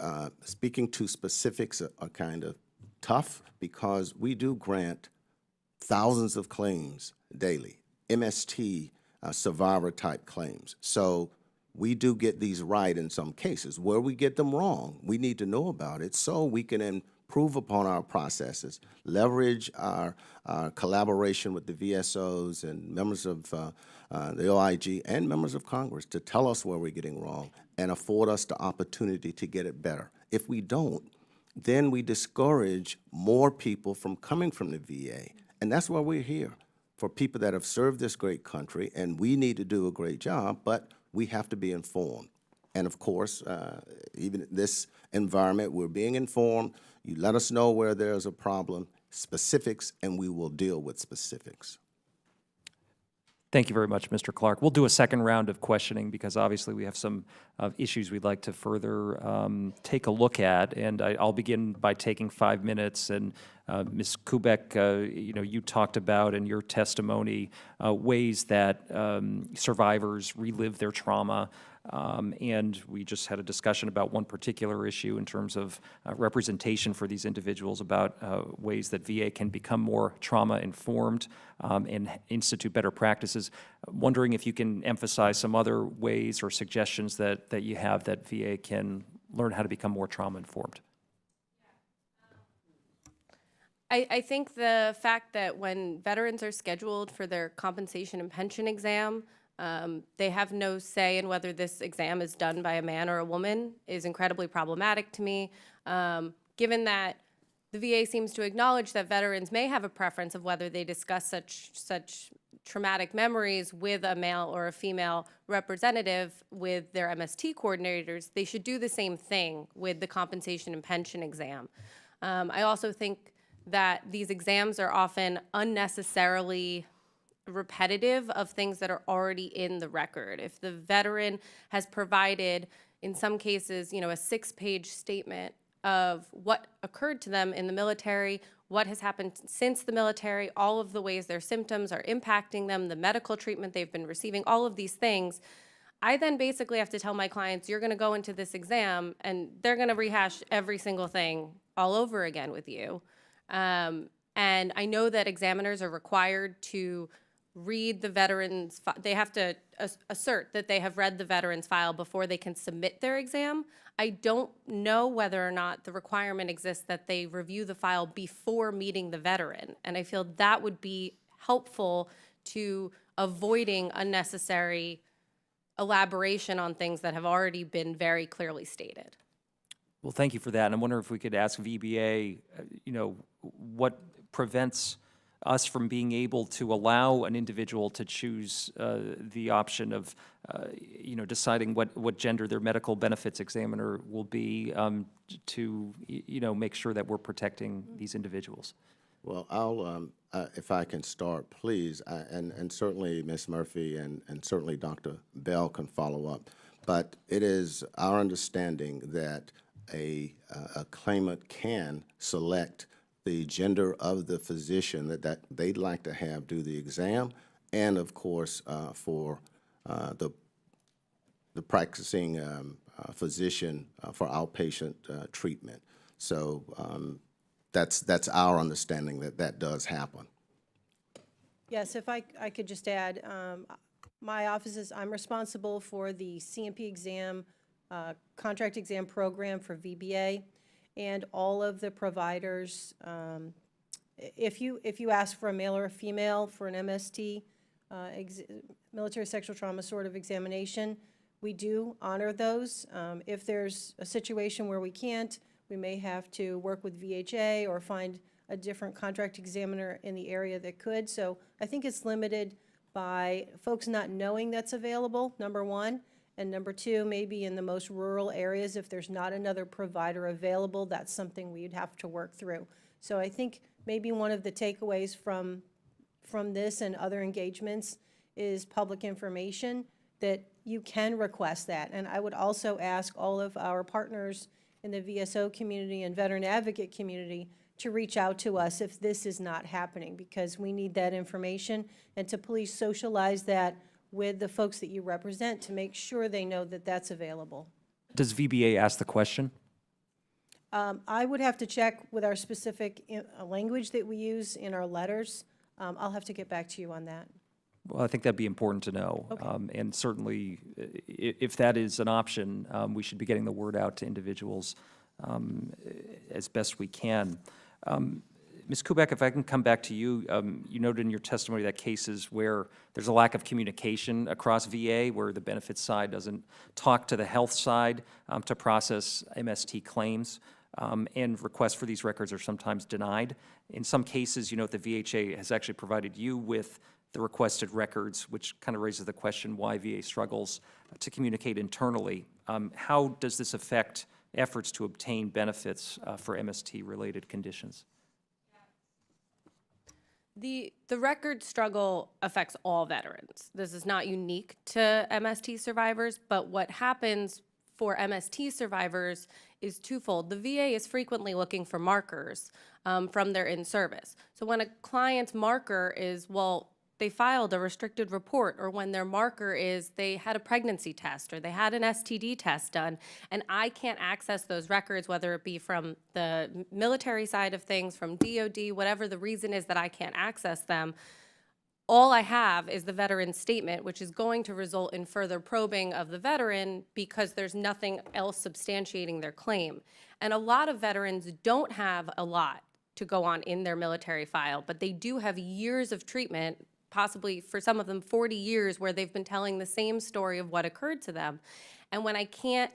speaking to specifics are kind of tough because we do grant thousands of claims daily, MST survivor-type claims. So we do get these right in some cases. Where we get them wrong, we need to know about it so we can improve upon our processes, leverage our collaboration with the VSOs and members of the OIG and members of Congress to tell us where we're getting wrong and afford us the opportunity to get it better. If we don't, then we discourage more people from coming from the VA. And that's why we're here, for people that have served this great country, and we need to do a great job, but we have to be informed. And of course, even in this environment, we're being informed. You let us know where there's a problem, specifics, and we will deal with specifics. Thank you very much, Mr. Clark. We'll do a second round of questioning because obviously we have some issues we'd like to further take a look at. And I'll begin by taking 5 minutes. And Ms. Kubek, you talked about in your testimony ways that survivors relive their trauma. And we just had a discussion about one particular issue in terms of representation for these individuals, about ways that VA can become more trauma-informed and institute better practices. I'm wondering if you can emphasize some other ways or suggestions that you have that VA can learn how to become more trauma-informed. I think the fact that when veterans are scheduled for their compensation and pension exam, they have no say in whether this exam is done by a man or a woman is incredibly problematic to me. Given that the VA seems to acknowledge that veterans may have a preference of whether they discuss such traumatic memories with a male or a female representative with their MST coordinators, they should do the same thing with the compensation and pension exam. I also think that these exams are often unnecessarily repetitive of things that are already in the record. If the veteran has provided, in some cases, a 6-page statement of what occurred to them in the military, what has happened since the military, all of the ways their symptoms are impacting them, the medical treatment they've been receiving, all of these things, I then basically have to tell my clients, you're going to go into this exam and they're going to rehash every single thing all over again with you. And I know that examiners are required to read the veteran's, they have to assert that they have read the veteran's file before they can submit their exam. I don't know whether or not the requirement exists that they review the file before meeting the veteran. And I feel that would be helpful to avoiding unnecessary elaboration on things that have already been very clearly stated. Well, thank you for that. And I wonder if we could ask VBA, what prevents us from being able to allow an individual to choose the option of, deciding what gender their medical benefits examiner will be to, make sure that we're protecting these individuals. Well, I'll, if I can start, please, and certainly Ms. Murphy and certainly Dr. Bell can follow up. But it is our understanding that a claimant can select the gender of the physician that they'd like to have do the exam, and of course for the practicing physician for outpatient treatment. So that's our understanding that does happen. Yes, if I could just add, my office is, I'm responsible for the CMP exam, contract exam program for VBA, and all of the providers, if you ask for a male or a female for an MST, military sexual trauma sort of examination, we do honor those. If there's a situation where we can't, we may have to work with VHA or find a different contract examiner in the area that could. So I think it's limited by folks not knowing that's available, number one. And number two, maybe in the most rural areas, if there's not another provider available, that's something we'd have to work through. So I think maybe one of the takeaways from this and other engagements is public information that you can request that. And I would also ask all of our partners in the VSO community and veteran advocate community to reach out to us if this is not happening, because we need that information, and to please socialize that with the folks that you represent to make sure they know that that's available. Does VBA ask the question? I would have to check with our specific language that we use in our letters. I'll have to get back to you on that. Well, I think that'd be important to know. And certainly, if that is an option, we should be getting the word out to individuals as best we can. Ms. Kubek, if I can come back to you, you noted in your testimony that cases where there's a lack of communication across VA, where the benefits side doesn't talk to the health side to process MST claims, and requests for these records are sometimes denied. In some cases, you know, the VHA has actually provided you with the requested records, which kind of raises the question why VA struggles to communicate internally. How does this affect efforts to obtain benefits for MST-related conditions? The record struggle affects all veterans. This is not unique to MST survivors, but what happens for MST survivors is twofold. The VA is frequently looking for markers from their in-service. So when a client's marker is, well, they filed a restricted report, or when their marker is they had a pregnancy test or they had an STD test done, and I can't access those records, whether it be from the military side of things, from DOD, whatever the reason is that I can't access them, all I have is the veteran's statement, which is going to result in further probing of the veteran because there's nothing else substantiating their claim. And a lot of veterans don't have a lot to go on in their military file, but they do have years of treatment, possibly for some of them 40 years, where they've been telling the same story of what occurred to them. And when I get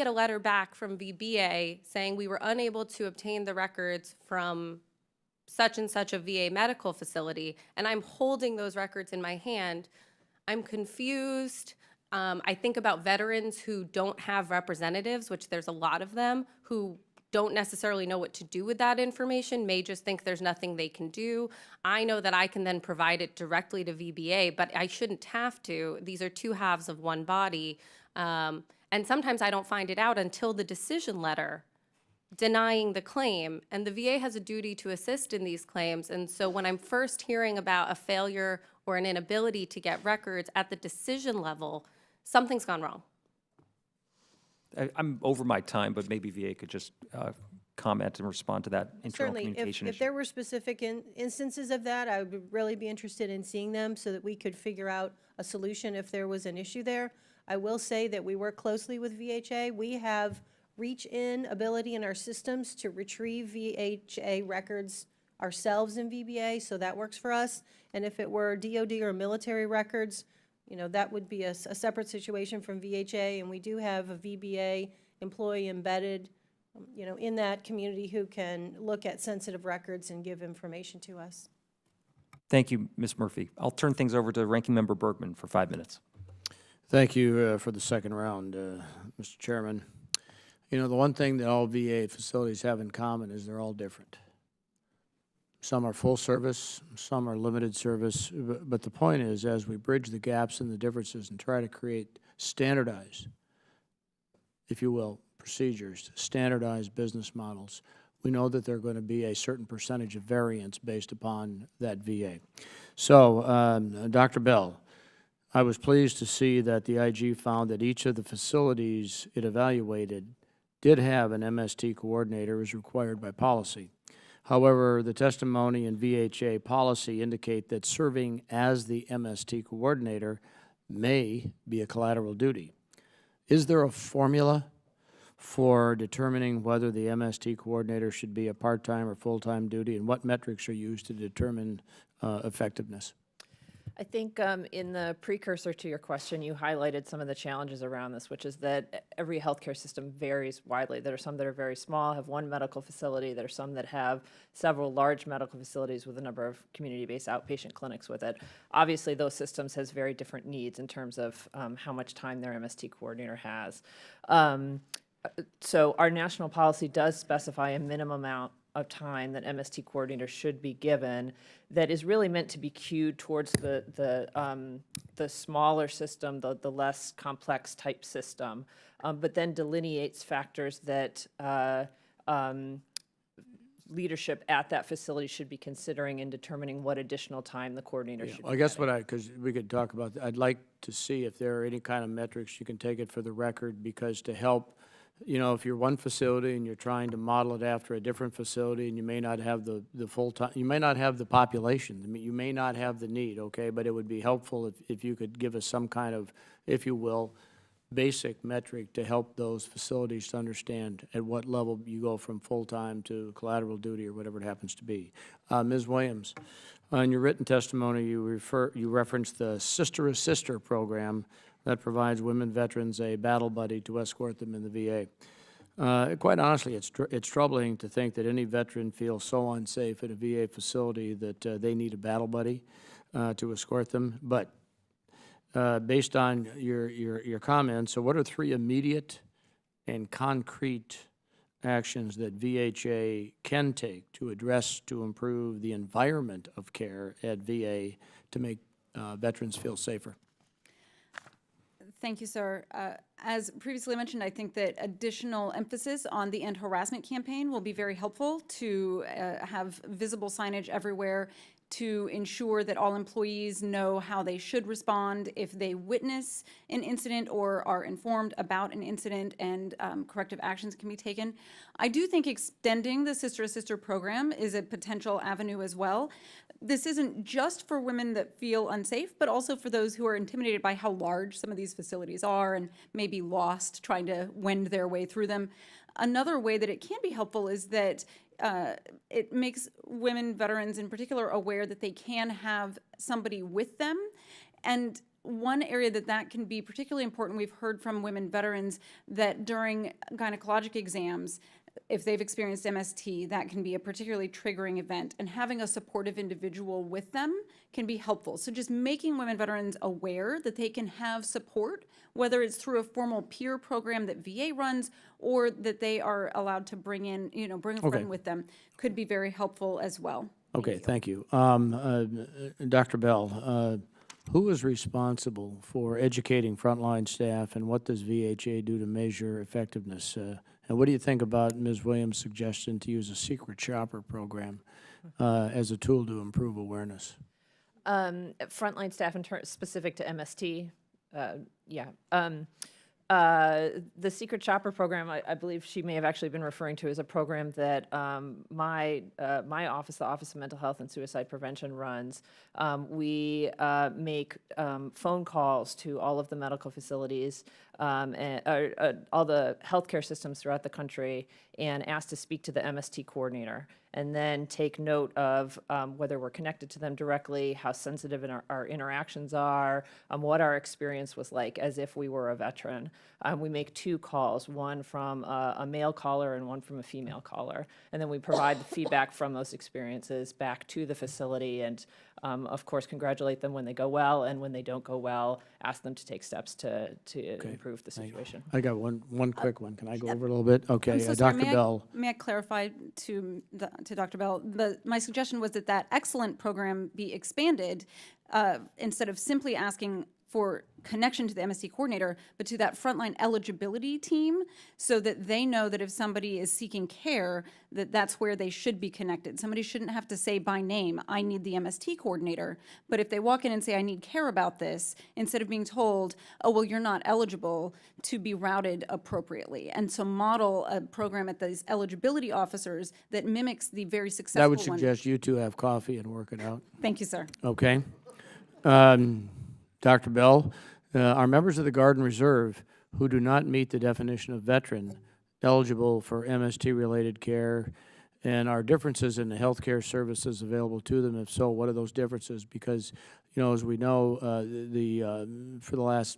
a letter back from VBA saying we were unable to obtain the records from such and such a VA medical facility, and I'm holding those records in my hand, I'm confused. I think about veterans who don't have representatives, which there's a lot of them, who don't necessarily know what to do with that information, may just think there's nothing they can do. I know that I can then provide it directly to VBA, but I shouldn't have to. These are two halves of one body. And sometimes I don't find it out until the decision letter denying the claim. And the VA has a duty to assist in these claims. And so when I'm first hearing about a failure or an inability to get records at the decision level, something's gone wrong. I'm over my time, but maybe VA could just comment and respond to that internal Certainly, communication if issue. there were specific instances of that, I would really be interested in seeing them so that we could figure out a solution if there was an issue there. I will say that we work closely with VHA. We have reach-in ability in our systems to retrieve VHA records ourselves in VBA, so that works for us. And if it were DOD or military records, you know, that would be a separate situation from VHA, and we do have a VBA employee embedded, you know, in that community who can look at sensitive records and give information to us. Thank you, Ms. Murphy. I'll turn things over to Ranking Member Bergman for 5 minutes. Thank you for the second round, Mr. Chairman. You know, the one thing that all VA facilities have in common is they're all different. Some are full service, some are limited service, but the point is, as we bridge the gaps and the differences and try to create standardized, if you will, procedures, standardized business models, we know that there are going to be a certain percentage of variance based upon that VA. So, Dr. Bell, I was pleased to see that the IG found that each of the facilities it evaluated did have an MST coordinator as required by policy. However, the testimony in VHA policy indicate that serving as the MST coordinator may be a collateral duty. Is there a formula for determining whether the MST coordinator should be a part-time or full-time duty, and what metrics are used to determine effectiveness? I think in the precursor to your question, you highlighted some of the challenges around this, which is that every healthcare system varies widely. There are some that are very small, have one medical facility. There are some that have several large medical facilities with a number of community-based outpatient clinics with it. Obviously, those systems has very different needs in terms of how much time their MST coordinator has. So our national policy does specify a minimum amount of time that MST coordinator should be given that is really meant to be cued towards the smaller system, the less complex type system, but then delineates factors that leadership at that facility should be considering in determining what additional time the coordinator should be I guess getting. because we could talk about, I'd like to see if there are any kind of metrics, you can take it for the record, because to help you know, if you're one facility and you're trying to model it after a different facility, and you may not have the full-time, you may not have the population, I mean, you may not have the need, okay? But it would be helpful if you could give us some kind of, if you will, basic metric to help those facilities to understand at what level you go from full-time to collateral duty or whatever it happens to be. Ms. Williams, in your written testimony, you referenced the Sister to Sister program that provides women veterans a battle buddy to escort them in the VA. Quite honestly, it's troubling to think that any veteran feels so unsafe at a VA facility that they need a battle buddy to escort them. But based on your comments, so what are 3 immediate and concrete actions that VHA can take to improve the environment of care at VA to make veterans feel safer? Thank you, sir. As previously mentioned, I think that additional emphasis on the End Harassment campaign will be very helpful to have visible signage everywhere to ensure that all employees know how they should respond if they witness an incident or are informed about an incident, and corrective actions can be taken. I do think extending the Sister to Sister program is a potential avenue as well. This isn't just for women that feel unsafe, but also for those who are intimidated by how large some of these facilities are and may be lost trying to wend their way through them. Another way that it can be helpful is that it makes women veterans in particular aware that they can have somebody with them. And one area that can be particularly important, we've heard from women veterans that during gynecologic exams, if they've experienced MST, that can be a particularly triggering event, and having a supportive individual with them can be helpful. So just making women veterans aware that they can have support, whether it's through a formal peer program that VA runs or that they are allowed to bring in, bring a friend with them, could be very helpful as well. Okay, thank you. Dr. Bell, who is responsible for educating frontline staff, and what does VHA do to measure effectiveness? And what do you think about Ms. Williams' suggestion to use a secret shopper program as a tool to improve awareness? Frontline staff specific to MST, yeah. The Secret Shopper program, I believe she may have actually been referring to, is a program that my office, the Office of Mental Health and Suicide Prevention, runs. We make phone calls to all of the medical facilities and all the healthcare systems throughout the country and ask to speak to the MST coordinator, and then take note of whether we're connected to them directly, how sensitive our interactions are, what our experience was like as if we were a veteran. We make 2 calls, one from a male caller and one from a female caller, and then we provide the feedback from those experiences back to the facility, and of course congratulate them when they go well, and when they don't go well, ask them to take steps to improve the situation. I got one quick one. Can I go over it a little bit? Okay, I'm so sorry. Dr. Bell. May I clarify to Dr. Bell? My suggestion was that excellent program be expanded instead of simply asking for connection to the MST coordinator, but to that frontline eligibility team, so that they know that if somebody is seeking care, that's where they should be connected. Somebody shouldn't have to say by name, I need the MST coordinator. But if they walk in and say, I need care about this, instead of being told, oh, well, you're not eligible, to be routed appropriately. And so model a program at these eligibility officers that mimics the very successful one. I would suggest you 2 have coffee and work it out. Thank you, sir. Okay. Dr. Bell, are members of the Guard and Reserve who do not meet the definition of veteran eligible for MST-related care, and are differences in the health care services available to them? If so, what are those differences? Because, as we know, for the last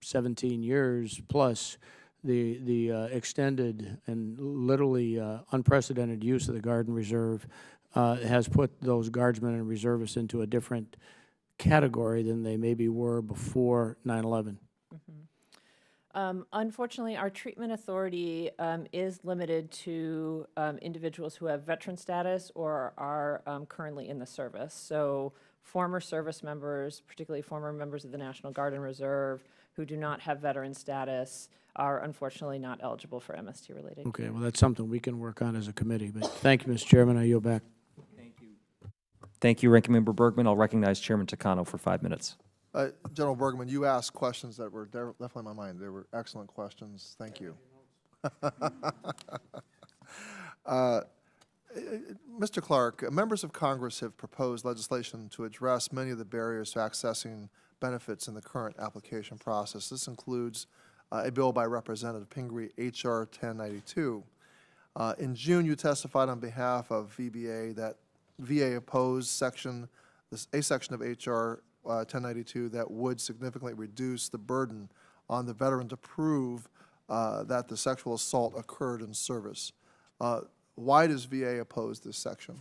17 years plus, the extended and literally unprecedented use of the Guard and Reserve has put those guardsmen and reservists into a different category than they maybe were before 9/11. Unfortunately, our treatment authority is limited to individuals who have veteran status or are currently in the service. So former service members, particularly former members of the National Guard and Reserve who do not have veteran status, are unfortunately not eligible for MST-related. Okay, well, that's something we can work on as a committee. But thank you, Mr. Chairman. I yield back. Thank you, Ranking Member Bergman. I'll recognize Chairman Takano for 5 minutes. General Bergman, you asked questions that were definitely on my mind. They were excellent questions. Thank you. Mr. Clark, members of Congress have proposed legislation to address many of the barriers to accessing benefits in the current application process. This includes a bill by Representative Pingree, H.R. 1092. In June, you testified on behalf of VBA that VA opposed a section of H.R. 1092 that would significantly reduce the burden on the veteran to prove that the sexual assault occurred in service. Why does VA oppose this section?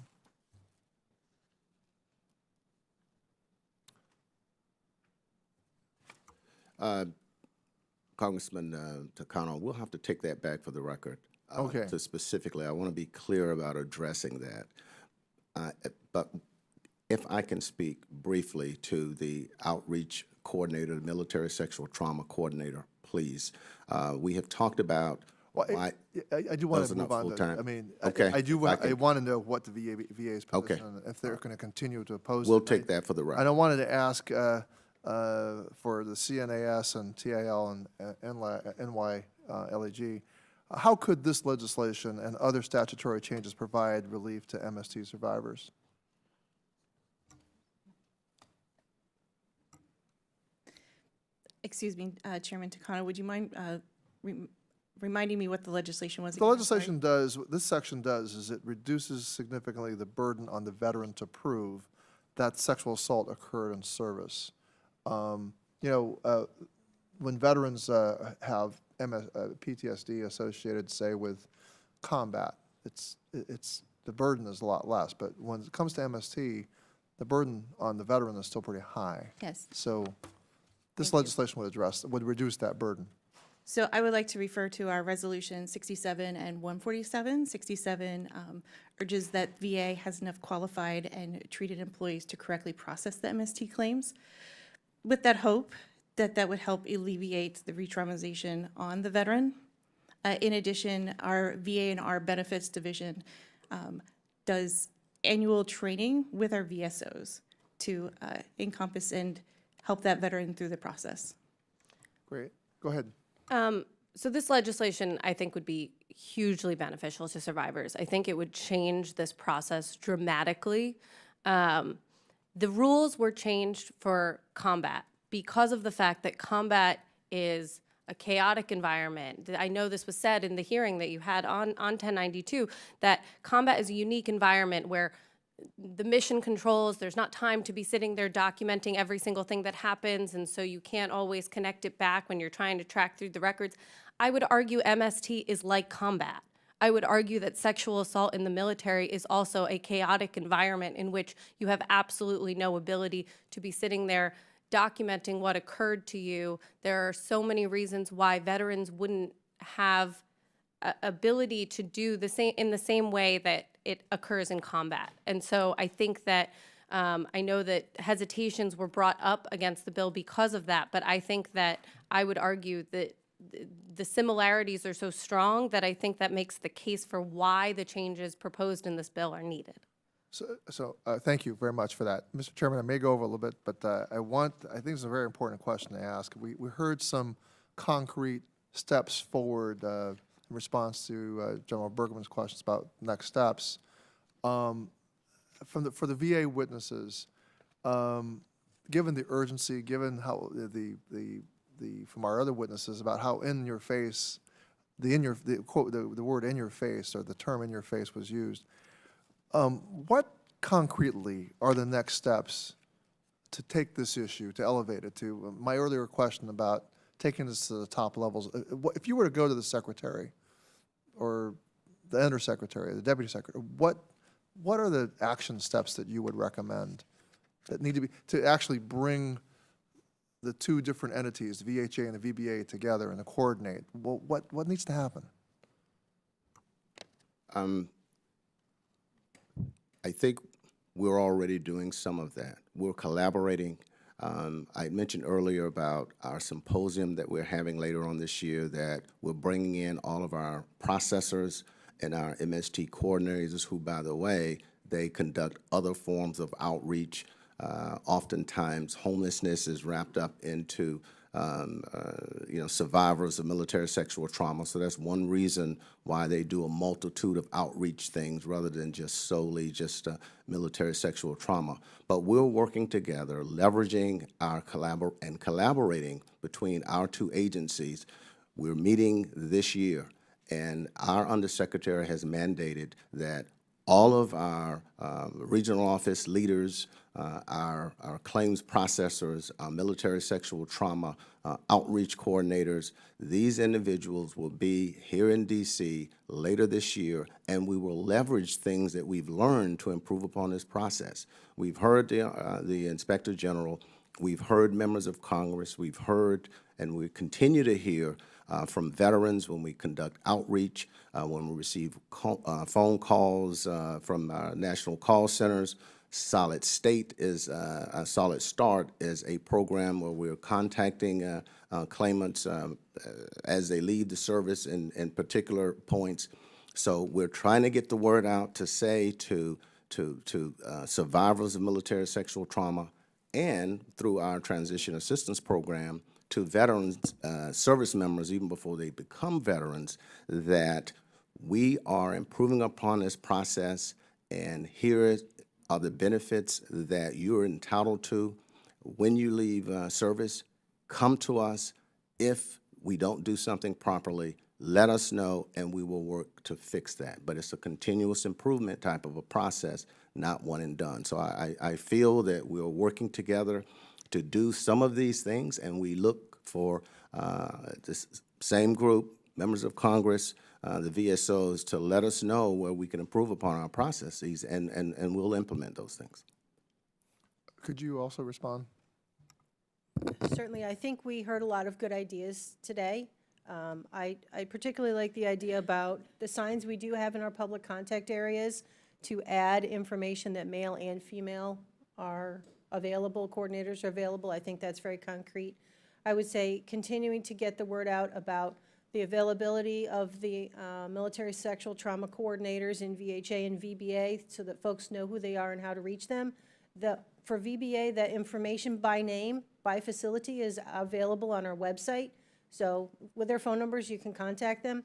Congressman Takano, we'll have to take that back for the record. Okay. So specifically, I want to be clear about addressing that. But if I can speak briefly to the outreach coordinator, the military sexual trauma coordinator, please. We have talked about Well, why. I do want Those to are move not on. full-time. I mean, Okay, I want to know what the VA's Okay. position, if they're going to continue to oppose it. We'll take that for the record. And I wanted to ask for the CNAS and TIL and NYLEG, how could this legislation and other statutory changes provide relief to MST survivors? Excuse me, Chairman Takano, would you mind reminding me what the legislation was The again? Sorry. legislation does, what this section does, is it reduces significantly the burden on the veteran to prove that sexual assault occurred in service. When veterans have PTSD associated, say, with combat, the burden is a lot less. But when it comes to MST, the burden on the veteran is still pretty high. Yes. So this legislation would reduce that burden. So I would like to refer to our resolution 67 and 147. 67 urges that VA has enough qualified and treated employees to correctly process the MST claims, with that hope that that would help alleviate the re-traumatization on the veteran. In addition, our VA and our benefits division does annual training with our VSOs to encompass and help that veteran through the process. Great. Go ahead. So this legislation, I think, would be hugely beneficial to survivors. I think it would change this process dramatically. The rules were changed for combat because of the fact that combat is a chaotic environment. I know this was said in the hearing that you had on 1092, that combat is a unique environment where the mission controls, there's not time to be sitting there documenting every single thing that happens, and so you can't always connect it back when you're trying to track through the records. I would argue MST is like combat. I would argue that sexual assault in the military is also a chaotic environment in which you have absolutely no ability to be sitting there documenting what occurred to you. There are so many reasons why veterans wouldn't have ability to do the same in the same way that it occurs in combat. And so I think that I know that hesitations were brought up against the bill because of that, but I think that I would argue that the similarities are so strong that I think that makes the case for why the changes proposed in this bill are needed. So thank you very much for that. Mr. Chairman, I may go over a little bit, but I think it's a very important question to ask. We heard some concrete steps forward in response to General Bergman's questions about next steps. For the VA witnesses, given the urgency, given how from our other witnesses about how in your face, the word in your face or the term in your face was used, what concretely are the next steps to take this issue, to elevate it to my earlier question about taking this to the top levels? If you were to go to the secretary or the undersecretary, the deputy secretary, what are the action steps that you would recommend that need to be to actually bring the two different entities, the VHA and the VBA, together and to coordinate? What needs to happen? I think we're already doing some of that. We're collaborating. I mentioned earlier about our symposium that we're having later on this year, that we're bringing in all of our processors and our MST coordinators who, by the way, they conduct other forms of outreach. Oftentimes, homelessness is wrapped up into survivors of military sexual trauma. So that's one reason why they do a multitude of outreach things rather than just solely military sexual trauma. But we're working together, leveraging our collaborating between our two agencies. We're meeting this year, and our undersecretary has mandated that all of our regional office leaders, our claims processors, our military sexual trauma outreach coordinators, these individuals will be here in D.C. later this year, and we will leverage things that we've learned to improve upon this process. We've heard the Inspector General, we've heard members of Congress, we've heard and we continue to hear from veterans when we conduct outreach, when we receive phone calls from our national call centers. Solid State is a Solid Start is a program where we're contacting claimants as they leave the service in particular points. So we're trying to get the word out to say to survivors of military sexual trauma, and through our transition assistance program to veterans, service members, even before they become veterans, that we are improving upon this process, and here are the benefits that you're entitled to when you leave service. Come to us. If we don't do something properly, let us know, and we will work to fix that. But it's a continuous improvement type of a process, not one and done. So I feel that we're working together to do some of these things, and we look for this same group, members of Congress, the VSOs, to let us know where we can improve upon our processes, and we'll implement those things. Could you also respond? Certainly, I think we heard a lot of good ideas today. I particularly like the idea about the signs we do have in our public contact areas to add information that male and female are available, coordinators are available. I think that's very concrete. I would say continuing to get the word out about the availability of the military sexual trauma coordinators in VHA and VBA so that folks know who they are and how to reach them. For VBA, that information by name, by facility is available on our website. So with their phone numbers, you can contact them.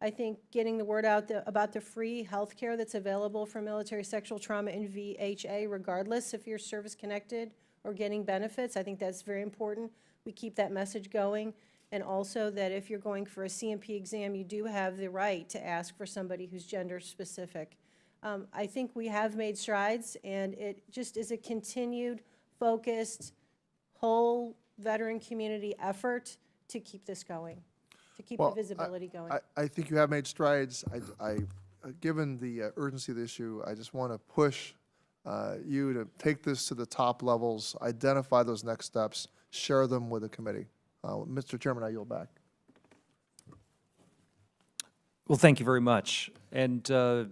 I think getting the word out about the free health care that's available for military sexual trauma in VHA, regardless if you're service-connected or getting benefits, I think that's very important. We keep that message going. And also that if you're going for a C&P exam, you do have the right to ask for somebody who's gender-specific. I think we have made strides, and it just is a continued, focused, whole veteran community effort to keep this going, to keep the visibility going. I think you have made strides. Given the urgency of the issue, I just want to push you to take this to the top levels, identify those next steps, share them with the committee. Mr. Chairman, I yield back. Well, thank you very much. And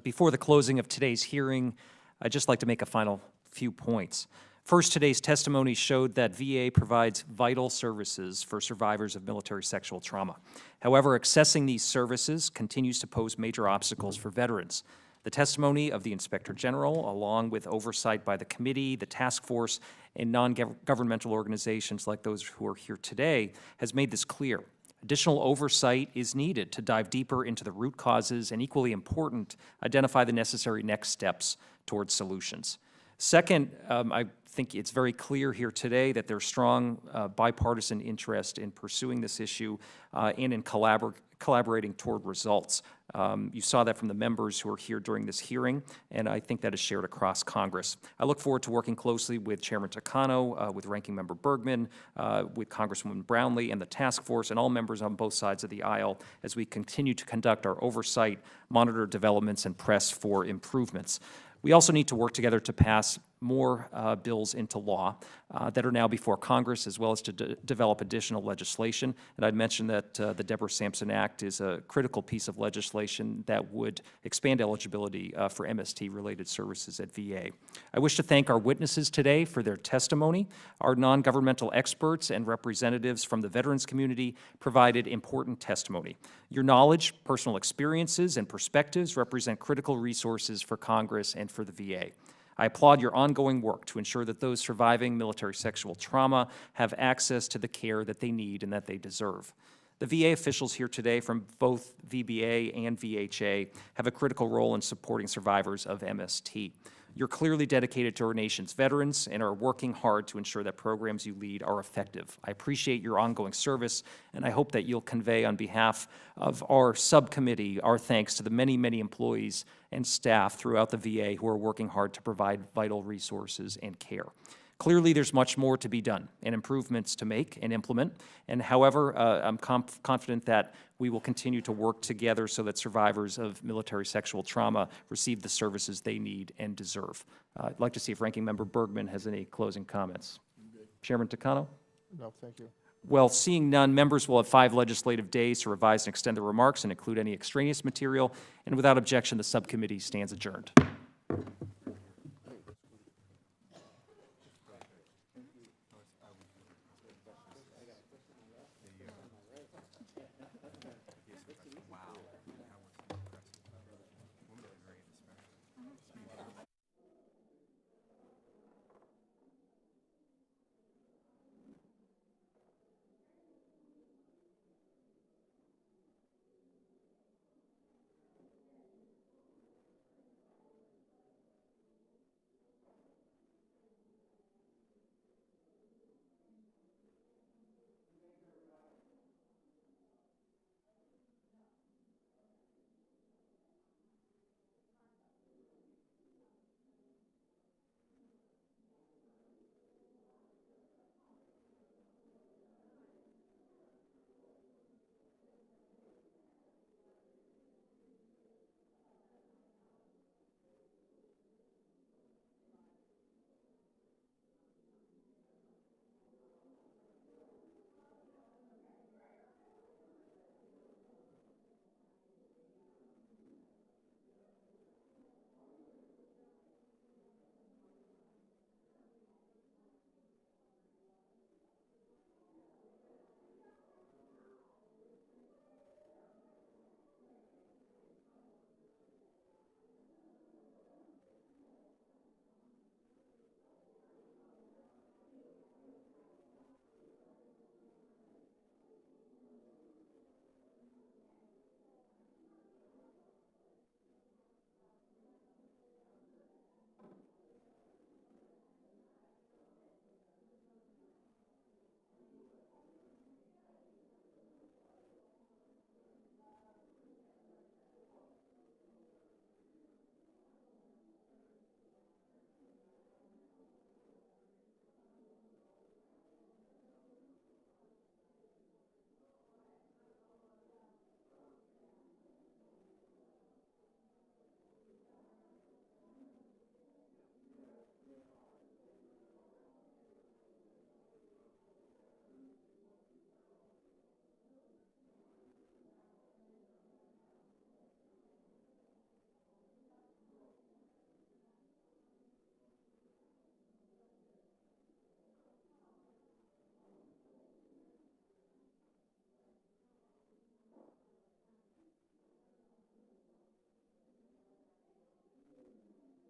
before the closing of today's hearing, I'd just like to make a final few points. First, today's testimony showed that VA provides vital services for survivors of military sexual trauma. However, accessing these services continues to pose major obstacles for veterans. The testimony of the Inspector General, along with oversight by the committee, the task force, and non-governmental organizations like those who are here today, has made this clear. Additional oversight is needed to dive deeper into the root causes and, equally important, identify the necessary next steps towards solutions. Second, I think it's very clear here today that there's strong bipartisan interest in pursuing this issue and in collaborating toward results. You saw that from the members who are here during this hearing, and I think that is shared across Congress. I look forward to working closely with Chairman Takano, with Ranking Member Bergman, with Congresswoman Brownlee and the task force, and all members on both sides of the aisle as we continue to conduct our oversight, monitor developments, and press for improvements. We also need to work together to pass more bills into law that are now before Congress, as well as to develop additional legislation. And I'd mention that the Deborah Sampson Act is a critical piece of legislation that would expand eligibility for MST-related services at VA. I wish to thank our witnesses today for their testimony. Our non-governmental experts and representatives from the veterans community provided important testimony. Your knowledge, personal experiences, and perspectives represent critical resources for Congress and for the VA. I applaud your ongoing work to ensure that those surviving military sexual trauma have access to the care that they need and that they deserve. The VA officials here today from both VBA and VHA have a critical role in supporting survivors of MST. You're clearly dedicated to our nation's veterans and are working hard to ensure that programs you lead are effective. I appreciate your ongoing service, and I hope that you'll convey on behalf of our subcommittee our thanks to the many, many employees and staff throughout the VA who are working hard to provide vital resources and care. Clearly, there's much more to be done and improvements to make and implement. And however, I'm confident that we will continue to work together so that survivors of military sexual trauma receive the services they need and deserve. I'd like to see if Ranking Member Bergman has any closing comments. Chairman Takano? No, thank you. Well, seeing none, members will have 5 legislative days to revise and extend their remarks and include any extraneous material. And without objection, the subcommittee stands adjourned.